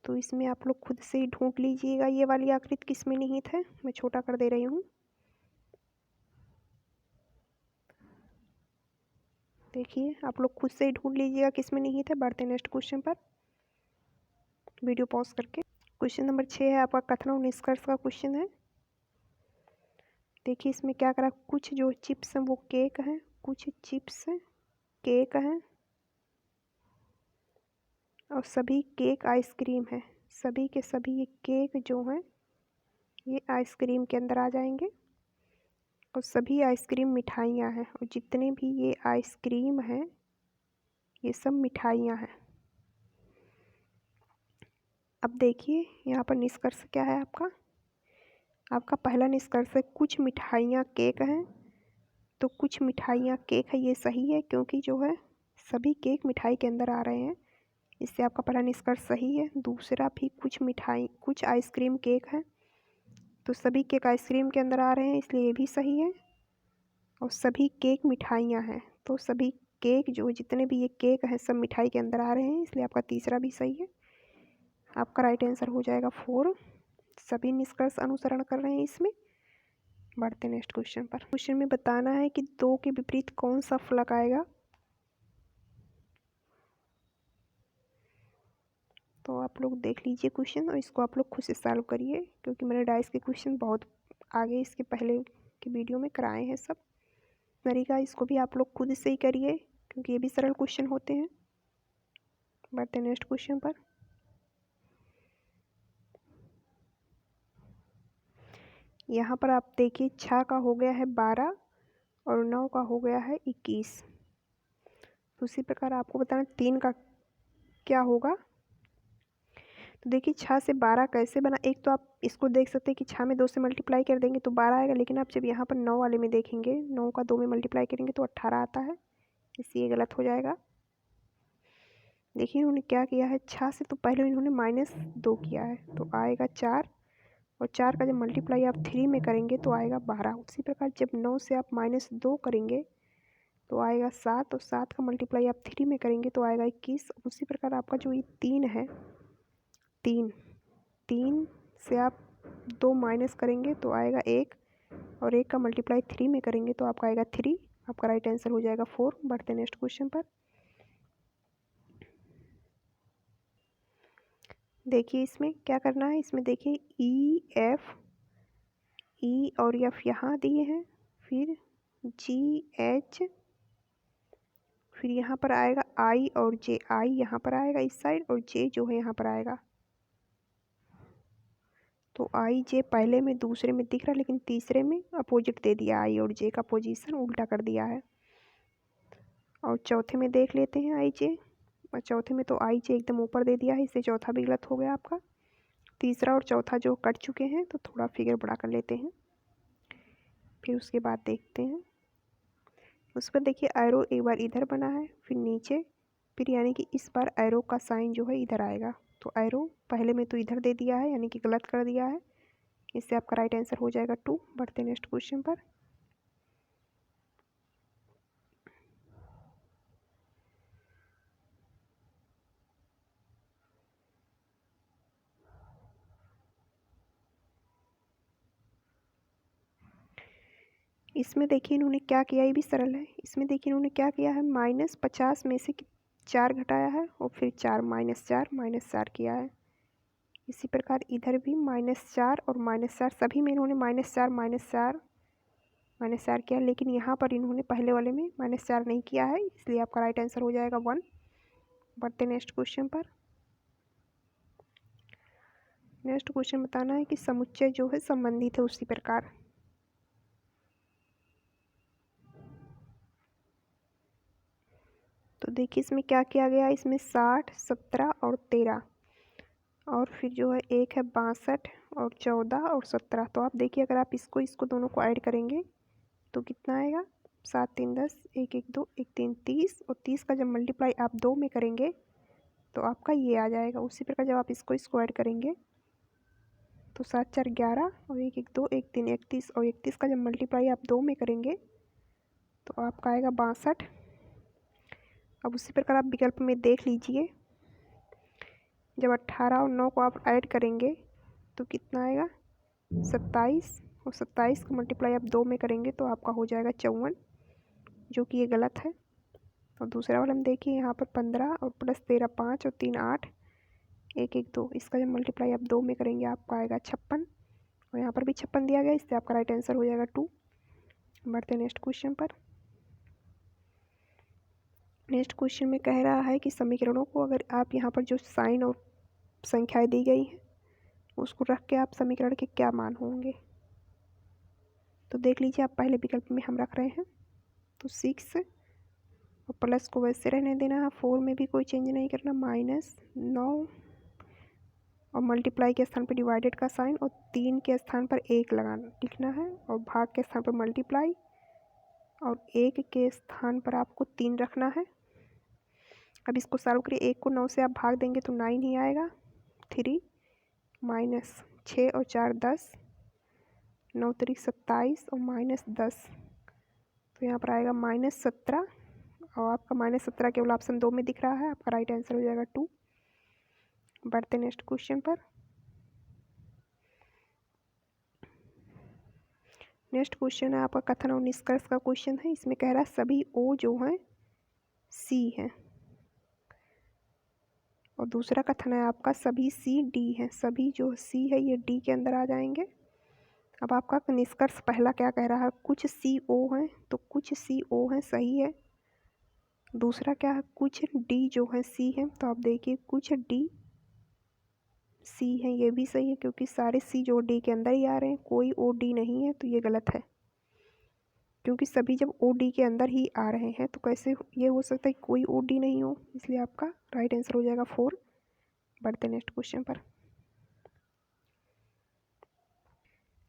तो इसमें आप लोग खुद से ही ढूंढ लीजिएगा ये वाली आकृति किसमें निहित है। मैं छोटा कर दे रही हूँ। देखिए आप लोग खुद से ही ढूंढ लीजिएगा किसमें निहित है। बढ़ते नेक्स्ट क्वेश्चन पर, वीडियो पॉज करके। क्वेश्चन नंबर 6 है आपका कथन और निष्कर्ष का क्वेश्चन है। देखिए इसमें क्या करा, कुछ जो चिप्स हैं वो केक हैं, कुछ चिप्स केक हैं और सभी केक आइसक्रीम है। सभी के सभी ये केक जो हैं ये आइसक्रीम के अंदर आ जाएंगे, और सभी आइसक्रीम मिठाइयाँ हैं, और जितने भी ये आइसक्रीम हैं ये सब मिठाइयाँ हैं। अब देखिए यहाँ पर निष्कर्ष क्या है आपका। आपका पहला निष्कर्ष है कुछ मिठाइयाँ केक हैं, तो कुछ मिठाइयाँ केक है, ये सही है क्योंकि जो है सभी केक मिठाई के अंदर आ रहे हैं, इससे आपका पहला निष्कर्ष सही है। दूसरा भी कुछ आइसक्रीम केक है, तो सभी केक आइसक्रीम के अंदर आ रहे हैं, इसलिए ये भी सही है। और सभी केक मिठाइयाँ हैं, तो सभी केक जो जितने भी ये केक हैं सब मिठाई के अंदर आ रहे हैं, इसलिए आपका तीसरा भी सही है। आपका राइट आंसर हो जाएगा 4। सभी निष्कर्ष अनुसरण कर रहे हैं इसमें। बढ़ते नेक्स्ट क्वेश्चन पर। क्वेश्चन में बताना है कि 2 के विपरीत कौन सा फलक आएगा। तो आप लोग देख लीजिए क्वेश्चन और इसको आप लोग खुद से सॉल्व करिए, क्योंकि मैंने डाइस के क्वेश्चन बहुत आगे इसके पहले के वीडियो में कराए हैं सब तरीका। इसको भी आप लोग खुद से ही करिए क्योंकि ये भी सरल क्वेश्चन होते हैं। बढ़ते नेक्स्ट क्वेश्चन पर। यहाँ पर आप देखिए 6 का हो गया है 12 और 9 का हो गया है 21। तो उसी प्रकार आपको बताना 3 का क्या होगा। तो देखिए 6 से 12 कैसे बना। एक तो आप इसको देख सकते हैं कि 6 में 2 से मल्टीप्लाई कर देंगे तो 12 आएगा, लेकिन आप जब यहाँ पर 9 वाले में देखेंगे 9 का 2 में मल्टीप्लाई करेंगे तो 18 आता है, इसलिए ये गलत हो जाएगा। देखिए इन्होंने क्या किया है, 6 से तो पहले इन्होंने -2 किया है तो आएगा 4, और 4 का जब मल्टीप्लाई आप 3 में करेंगे तो आएगा 12। उसी प्रकार जब 9 से आप -2 करेंगे तो आएगा 7, और 7 का मल्टीप्लाई आप 3 में करेंगे तो आएगा 21। उसी प्रकार आपका जो ये 3 है, 3 से आप 2 माइनस करेंगे तो आएगा 1, और 1 का मल्टीप्लाई 3 में करेंगे तो आपका आएगा 3। आपका राइट आंसर हो जाएगा 4। बढ़ते नेक्स्ट क्वेश्चन पर। देखिए इसमें क्या करना है, इसमें देखिए ई और एफ यहाँ दिए हैं, फिर GH, फिर यहाँ पर आएगा आई और जे। आई यहाँ पर आएगा इस साइड और जे जो है यहाँ पर आएगा। तो आई जे पहले में दूसरे में दिख रहा है, लेकिन तीसरे में अपोजिट दे दिया, आई और जे का पोजीशन उल्टा कर दिया है। और चौथे में देख लेते हैं आई जे, और चौथे में तो आई जे एकदम ऊपर दे दिया है, इससे चौथा भी गलत हो गया आपका। तीसरा और चौथा जो कट चुके हैं तो थोड़ा फिगर बड़ा कर लेते हैं, फिर उसके बाद देखते हैं। उस पर देखिए एरो एक बार इधर बना है, फिर नीचे, फिर यानी कि इस बार एरो का साइन जो है इधर आएगा। तो एरो पहले में तो इधर दे दिया है, यानी कि गलत कर दिया है, इससे आपका राइट आंसर हो जाएगा 2। बढ़ते नेक्स्ट क्वेश्चन पर। इसमें देखिए इन्होंने क्या किया, ये भी सरल है। इसमें देखिए इन्होंने क्या किया है, -50 में से 4 घटाया है और फिर 4 -4 किया है। इसी प्रकार इधर भी -4 और -4, सभी में इन्होंने -4 किया, लेकिन यहाँ पर इन्होंने पहले वाले में -4 नहीं किया है, इसलिए आपका राइट आंसर हो जाएगा 1। बढ़ते नेक्स्ट क्वेश्चन पर। नेक्स्ट क्वेश्चन बताना है कि समुच्चय जो है संबंधित है उसी प्रकार। तो देखिए इसमें क्या किया गया, इसमें 60, 17 और 13, और फिर जो है एक है 62 और 14 और 17। तो आप देखिए अगर आप इसको दोनों को ऐड करेंगे तो कितना आएगा, 7 3 10, 1 1 2 1 3 30, और 30 का जब मल्टीप्लाई आप 2 में करेंगे तो आपका ये आ जाएगा। उसी प्रकार जब आप इसको ऐड करेंगे तो 7 4 11 और 1 1 2 1 3 31, और 31 का जब मल्टीप्लाई आप 2 में करेंगे तो आपका आएगा 62। अब उसी प्रकार आप विकल्प में देख लीजिए, जब 18 और 9 को आप ऐड करेंगे तो कितना आएगा, 27, और 27 का मल्टीप्लाई आप 2 में करेंगे तो आपका हो जाएगा 54, जो कि ये गलत है। और दूसरा वाला हम देखिए, यहाँ पर 15 और प्लस 13 5 और 3 8, 1 1 2, इसका जब मल्टीप्लाई आप 2 में करेंगे आपका आएगा 56, और यहाँ पर भी 56 दिया गया, इससे आपका राइट आंसर हो जाएगा 2। बढ़ते नेक्स्ट क्वेश्चन पर। नेक्स्ट क्वेश्चन में कह रहा है कि समीकरणों को अगर आप यहाँ पर जो साइन और संख्याएं दी गई हैं उसको रख के आप समीकरण के क्या मान होंगे। तो देख लीजिए, आप पहले विकल्प में हम रख रहे हैं तो 6, और प्लस को वैसे रहने देना है, 4 में भी कोई चेंज नहीं करना, -9, और मल्टीप्लाई के स्थान पर डिवाइडेड का साइन, और 3 के स्थान पर 1 लिखना है, और भाग के स्थान पर मल्टीप्लाई, और 1 के स्थान पर आपको 3 रखना है। अब इसको सॉल्व करिए, 1 को 9 से आप भाग देंगे तो 9 ही आएगा, 3 -6 और 4 10, 9 3 27 और -10, तो यहाँ पर आएगा -17, और आपका -17 केवल ऑप्शन 2 में दिख रहा है, आपका राइट आंसर हो जाएगा 2। बढ़ते नेक्स्ट क्वेश्चन पर। नेक्स्ट क्वेश्चन है आपका कथन और निष्कर्ष का क्वेश्चन है। इसमें कह रहा है सभी ओ जो है सी है, और दूसरा कथन है आपका सभी सी डी है। सभी जो सी है ये डी के अंदर आ जाएंगे। अब आपका निष्कर्ष पहला क्या कह रहा है, कुछ सी ओ हैं, तो कुछ सी ओ हैं सही है। दूसरा क्या है, कुछ डी जो है सी है, तो आप देखिए कुछ डी सी है, ये भी सही है, क्योंकि सारे सी जो डी के अंदर ही आ रहे हैं, कोई ओ डी नहीं है, तो ये गलत है, क्योंकि सभी जब ओ डी के अंदर ही आ रहे हैं तो कैसे ये हो सकता है कोई ओ डी नहीं हो, इसलिए आपका राइट आंसर हो जाएगा 4। बढ़ते नेक्स्ट क्वेश्चन पर।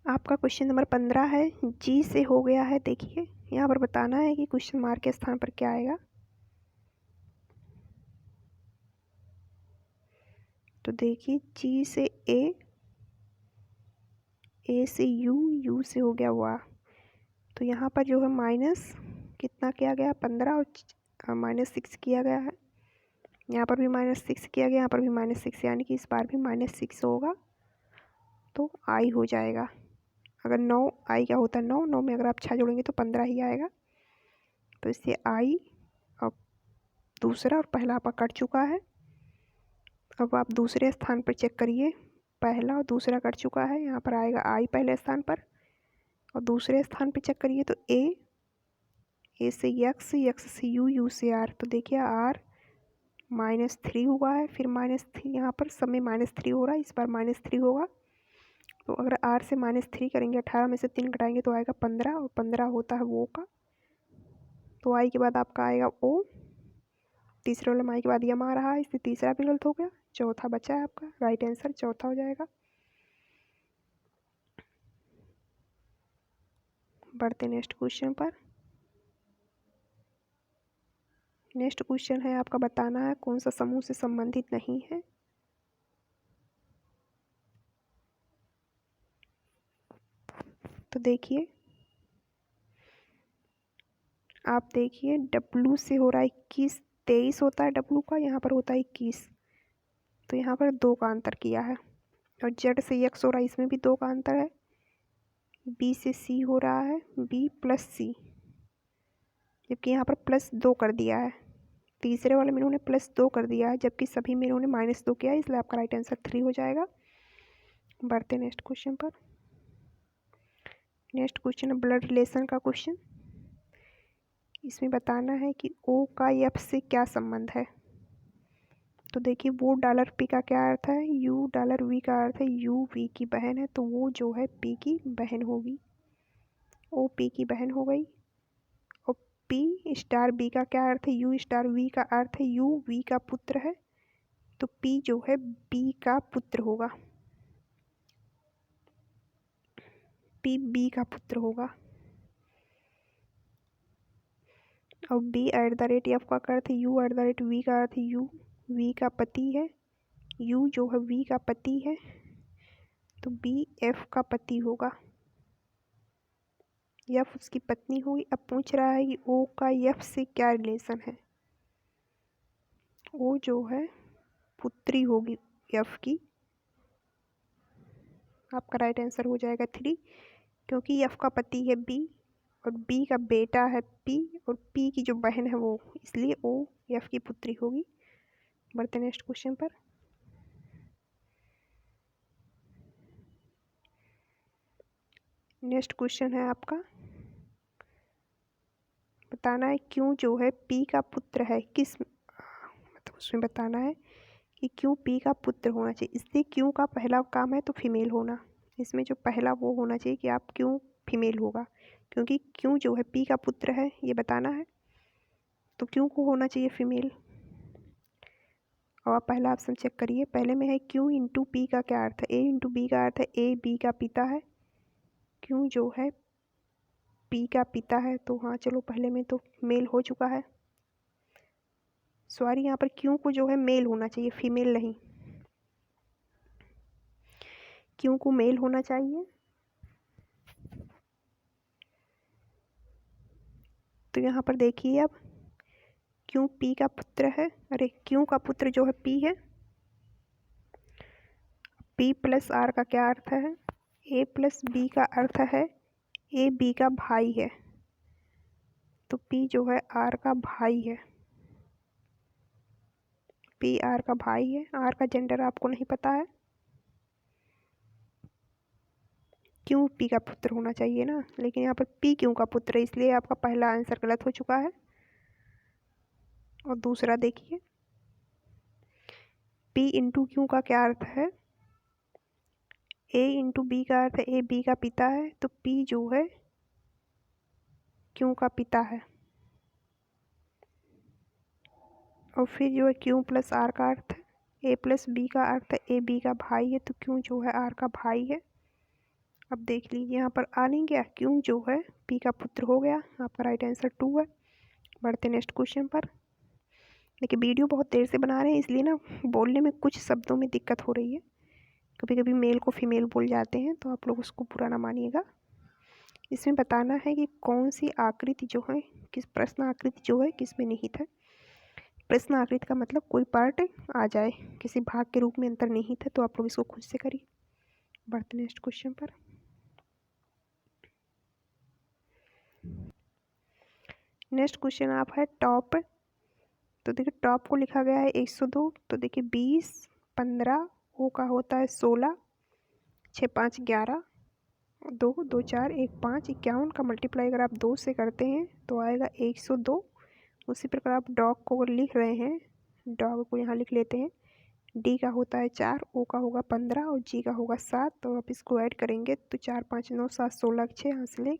आपका क्वेश्चन नंबर 15 है, जी से हो गया है। देखिए यहाँ पर बताना है कि क्वेश्चन मार्क के स्थान पर क्या आएगा। तो देखिए जी से ए से यू से हो गया वाह। तो यहाँ पर जो है माइनस कितना किया गया, 15 और -6 किया गया है। यहाँ पर भी -6 किया गया, यहाँ पर भी -6, यानी कि इस बार भी -6 होगा तो आई हो जाएगा। अगर 9 आई क्या होता है, 9 में अगर आप 6 जोड़ेंगे तो 15 ही आएगा। तो इससे आई और दूसरा और पहला आपका कट चुका है। अब आप दूसरे स्थान पर चेक करिए, पहला और दूसरा कट चुका है, यहाँ पर आएगा आई पहले स्थान पर। और दूसरे स्थान पर चेक करिए तो ए से यक्स, यक्स से यू से आर। तो देखिए आर -3 हुआ है, फिर -3 यहाँ पर सब में -3 हो रहा है, इस बार -3 होगा। तो अगर आर से -3 करेंगे, 18 में से 3 घटाएंगे तो आएगा 15, और 15 होता है वो का। तो आई के बाद आपका आएगा ओ, तीसरे वाले आई के बाद यम आ रहा है, इसलिए तीसरा भी गलत हो गया। चौथा बचा है आपका, राइट आंसर चौथा हो जाएगा। बढ़ते नेक्स्ट क्वेश्चन पर। नेक्स्ट क्वेश्चन है आपका, बताना है कौन सा समूह से संबंधित नहीं है। तो देखिए आप देखिए डब्लू से हो रहा है 21, 23 होता है डब्लू का, यहाँ पर होता है 21। तो यहाँ पर 2 का अंतर किया है। और जेड से यक्स हो रहा है, इसमें भी 2 का अंतर है। बी से सी हो रहा है, बी प्लस सी, जबकि यहाँ पर +2 कर दिया है। तीसरे वाले में इन्होंने +2 कर दिया है, जबकि सभी में इन्होंने -2 किया है, इसलिए आपका राइट आंसर 3 हो जाएगा। बढ़ते नेक्स्ट क्वेश्चन पर। नेक्स्ट क्वेश्चन है ब्लड रिलेशन का क्वेश्चन। इसमें बताना है कि ओ का एफ से क्या संबंध है। तो देखिए वो $P का क्या अर्थ है, $V का अर्थ है यू वी की बहन है, तो वो जो है पी की बहन होगी, ओ पी की बहन हो गई। और P*B का क्या अर्थ है, U*V का अर्थ है यू वी का पुत्र है, तो P जो है B का पुत्र होगा, P B का पुत्र होगा। और B@F का अर्थ है U@V का अर्थ है यू वी का पति है, यू जो है वी का पति है, तो B F का पति होगा, एफ उसकी पत्नी हुई। अब पूछ रहा है कि ओ का एफ से क्या रिलेशन है। ओ जो है पुत्री होगी एफ की, आपका राइट आंसर हो जाएगा 3, क्योंकि एफ का पति है बी और बी का बेटा है पी, और पी की जो बहन है वो, इसलिए ओ एफ की पुत्री होगी। बढ़ते नेक्स्ट क्वेश्चन पर। नेक्स्ट क्वेश्चन है आपका, बताना है क्यों जो है पी का पुत्र है, किस मतलब उसमें बताना है कि क्यों पी का पुत्र होना चाहिए। इसलिए क्यों का पहला काम है तो फीमेल होना, इसमें जो पहला वो होना चाहिए कि आप क्यों फीमेल होगा, क्योंकि क्यों जो है पी का पुत्र है ये बताना है, तो क्यों को होना चाहिए फीमेल। और आप पहला ऑप्शन चेक करिए, पहले में है क्यों इंटू पी का क्या अर्थ है, ए इंटू बी का अर्थ है ए बी का पिता है, क्यों जो है पी का पिता है, तो हाँ चलो पहले में तो मेल हो चुका है। सॉरी यहाँ पर क्यों को जो है मेल होना चाहिए, फीमेल नहीं, क्यों को मेल होना चाहिए। तो यहाँ पर देखिए अब क्यों पी का पुत्र है, अरे क्यों का पुत्र जो है पी है, पी प्लस आर का क्या अर्थ है, ए प्लस बी का अर्थ है ए बी का भाई है, तो पी जो है आर का भाई है, पी आर का भाई है। आर का जेंडर आपको नहीं पता है, क्यों पी का पुत्र होना चाहिए ना, लेकिन यहाँ पर पी क्यों का पुत्र है, इसलिए आपका पहला आंसर गलत हो चुका है। और दूसरा देखिए पी इंटू क्यों का क्या अर्थ है, ए इंटू बी का अर्थ है ए बी का पिता है, तो पी जो है क्यों का पिता है। और फिर जो है क्यों प्लस आर का अर्थ है ए प्लस बी का अर्थ है ए बी का भाई है, तो क्यों जो है आर का भाई है। अब देख लीजिए यहाँ पर आ नहीं गया, क्यों जो है पी का पुत्र हो गया। आपका राइट आंसर 2 है। बढ़ते नेक्स्ट क्वेश्चन पर। देखिए वीडियो बहुत देर से बना रहे हैं, इसलिए ना बोलने में कुछ शब्दों में दिक्कत हो रही है। कभी कभी मेल को फीमेल बोल जाते हैं, तो आप लोग उसको बुरा ना मानिएगा। इसमें बताना है कि कौन सी आकृति जो है, किस प्रश्न आकृति जो है किस में निहित है। प्रश्न आकृति का मतलब कोई पार्ट आ जाए, किसी भाग के रूप में अंतर्निहित है, तो आप लोग इसको खुद से करिए। बढ़ते नेक्स्ट क्वेश्चन पर। नेक्स्ट क्वेश्चन आप है टॉप। तो देखिए टॉप को लिखा गया है 102। तो देखिए 20, 15, ओ का होता है 16, 6 5 11, 2 2 4 1 5 51 का मल्टीप्लाई अगर आप 2 से करते हैं तो आएगा 102। उसी प्रकार आप डॉग को अगर लिख रहे हैं, डॉग को यहाँ लिख लेते हैं। डी का होता है 4, ओ का होगा 15 और जी का होगा 7। तो आप इसको ऐड करेंगे तो 4 5 9 7 16 6 यहाँ से ले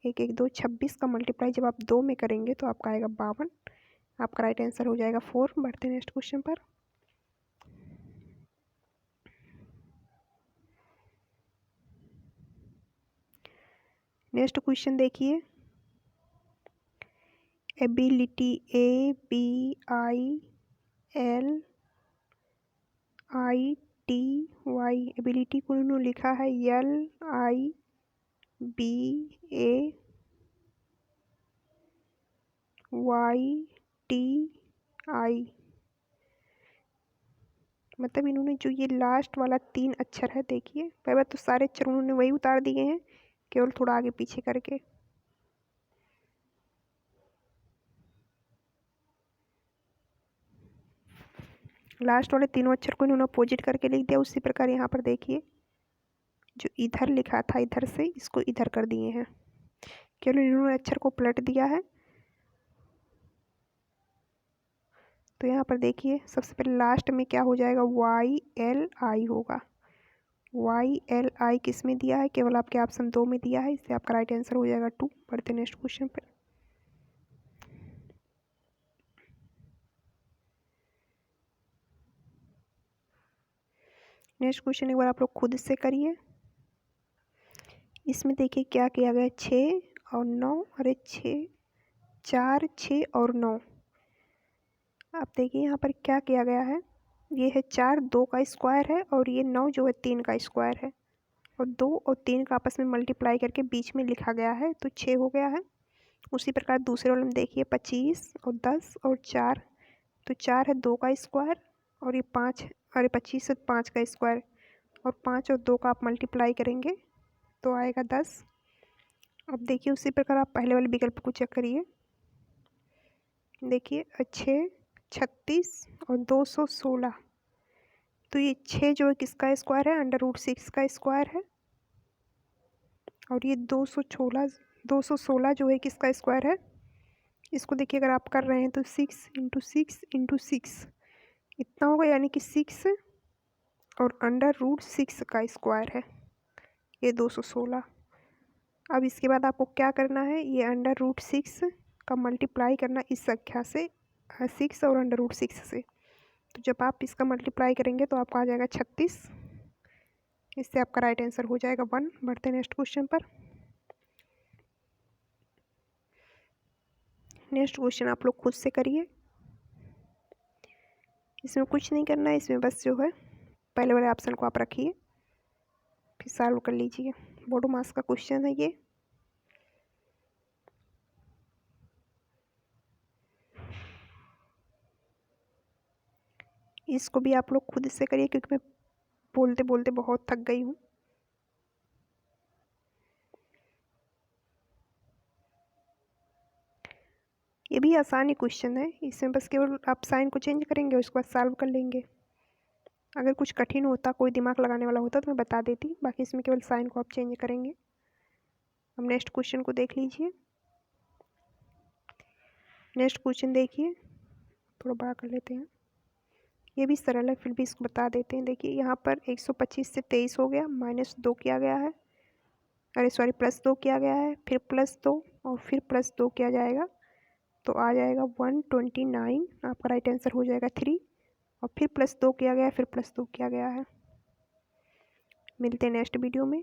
1 1 2 26 का मल्टीप्लाई जब आप 2 में करेंगे तो आपका आएगा 52। आपका राइट आंसर हो जाएगा 4। बढ़ते हैं नेक्स्ट क्वेश्चन पर। नेक्स्ट क्वेश्चन देखिए, एबिलिटी ABILITY, एबिलिटी को उन्होंने लिखा है LIBAYTI। मतलब इन्होंने जो ये लास्ट वाला 3 अक्षर है, देखिए पहले तो सारे अक्षर उन्होंने वही उतार दिए हैं, केवल थोड़ा आगे पीछे करके। लास्ट वाले तीनों अक्षर को इन्होंने अपोजिट करके लिख दिया। उसी प्रकार यहाँ पर देखिए जो इधर लिखा था, इधर से इसको इधर कर दिए हैं, केवल इन्होंने अक्षर को पलट दिया है। तो यहाँ पर देखिए सबसे पहले लास्ट में क्या हो जाएगा, YLI होगा। YLI किस में दिया है, केवल आपके ऑप्शन 2 में दिया है, इससे आपका राइट आंसर हो जाएगा 2। बढ़ते नेक्स्ट क्वेश्चन पर। नेक्स्ट क्वेश्चन एक बार आप लोग खुद से करिए। इसमें देखिए क्या किया गया, 6 और 9, अरे 6 4 6 और 9। आप देखिए यहाँ पर क्या किया गया है, ये है 4 2 का स्क्वायर है और ये 9 जो है 3 का स्क्वायर है, और 2 और 3 का आपस में मल्टीप्लाई करके बीच में लिखा गया है, तो 6 हो गया है। उसी प्रकार दूसरे वाले में देखिए 25 और 10 और 4, तो 4 है 2 का स्क्वायर और ये 5, अरे 25 है 5 का स्क्वायर, और 5 और 2 का आप मल्टीप्लाई करेंगे तो आएगा 10। अब देखिए उसी प्रकार आप पहले वाले विकल्प को चेक करिए। देखिए 6 36 और 216, तो ये 6 जो है किसका स्क्वायर है, √6 का स्क्वायर है, और ये 216 जो है किसका स्क्वायर है। इसको देखिए अगर आप कर रहे हैं तो 6 × 6 × 6 इतना होगा, यानी कि 6 और √6 का स्क्वायर है ये 216। अब इसके बाद आपको क्या करना है, ये √6 का मल्टीप्लाई करना इस संख्या से, 6 और √6 से। तो जब आप इसका मल्टीप्लाई करेंगे तो आपका आ जाएगा 36, इससे आपका राइट आंसर हो जाएगा 1। बढ़ते हैं नेक्स्ट क्वेश्चन पर। नेक्स्ट क्वेश्चन आप लोग खुद से करिए। इसमें कुछ नहीं करना है, इसमें बस जो है पहले वाले ऑप्शन को आप रखिए फिर सॉल्व कर लीजिए। बोर्ड मास का क्वेश्चन है ये। इसको भी आप लोग खुद से करिए, क्योंकि मैं बोलते बोलते बहुत थक गई हूँ। ये भी आसान ही क्वेश्चन है, इसमें बस केवल आप साइन को चेंज करेंगे और उसके बाद सॉल्व कर लेंगे। अगर कुछ कठिन होता, कोई दिमाग लगाने वाला होता तो मैं बता देती, बाकी इसमें केवल साइन को आप चेंज करेंगे। अब नेक्स्ट क्वेश्चन को देख लीजिए। नेक्स्ट क्वेश्चन देखिए, थोड़ा बड़ा कर लेते हैं, ये भी सरल है फिर भी इसको बता देते हैं। देखिए यहाँ पर 125 से 23 हो गया, -2 किया गया है, अरे सॉरी +2 किया गया है, फिर +2 और फिर +2 किया जाएगा, तो आ जाएगा 129। आपका राइट आंसर हो जाएगा 3, और फिर +2 किया गया है, फिर +2 किया गया है। मिलते हैं नेक्स्ट वीडियो में।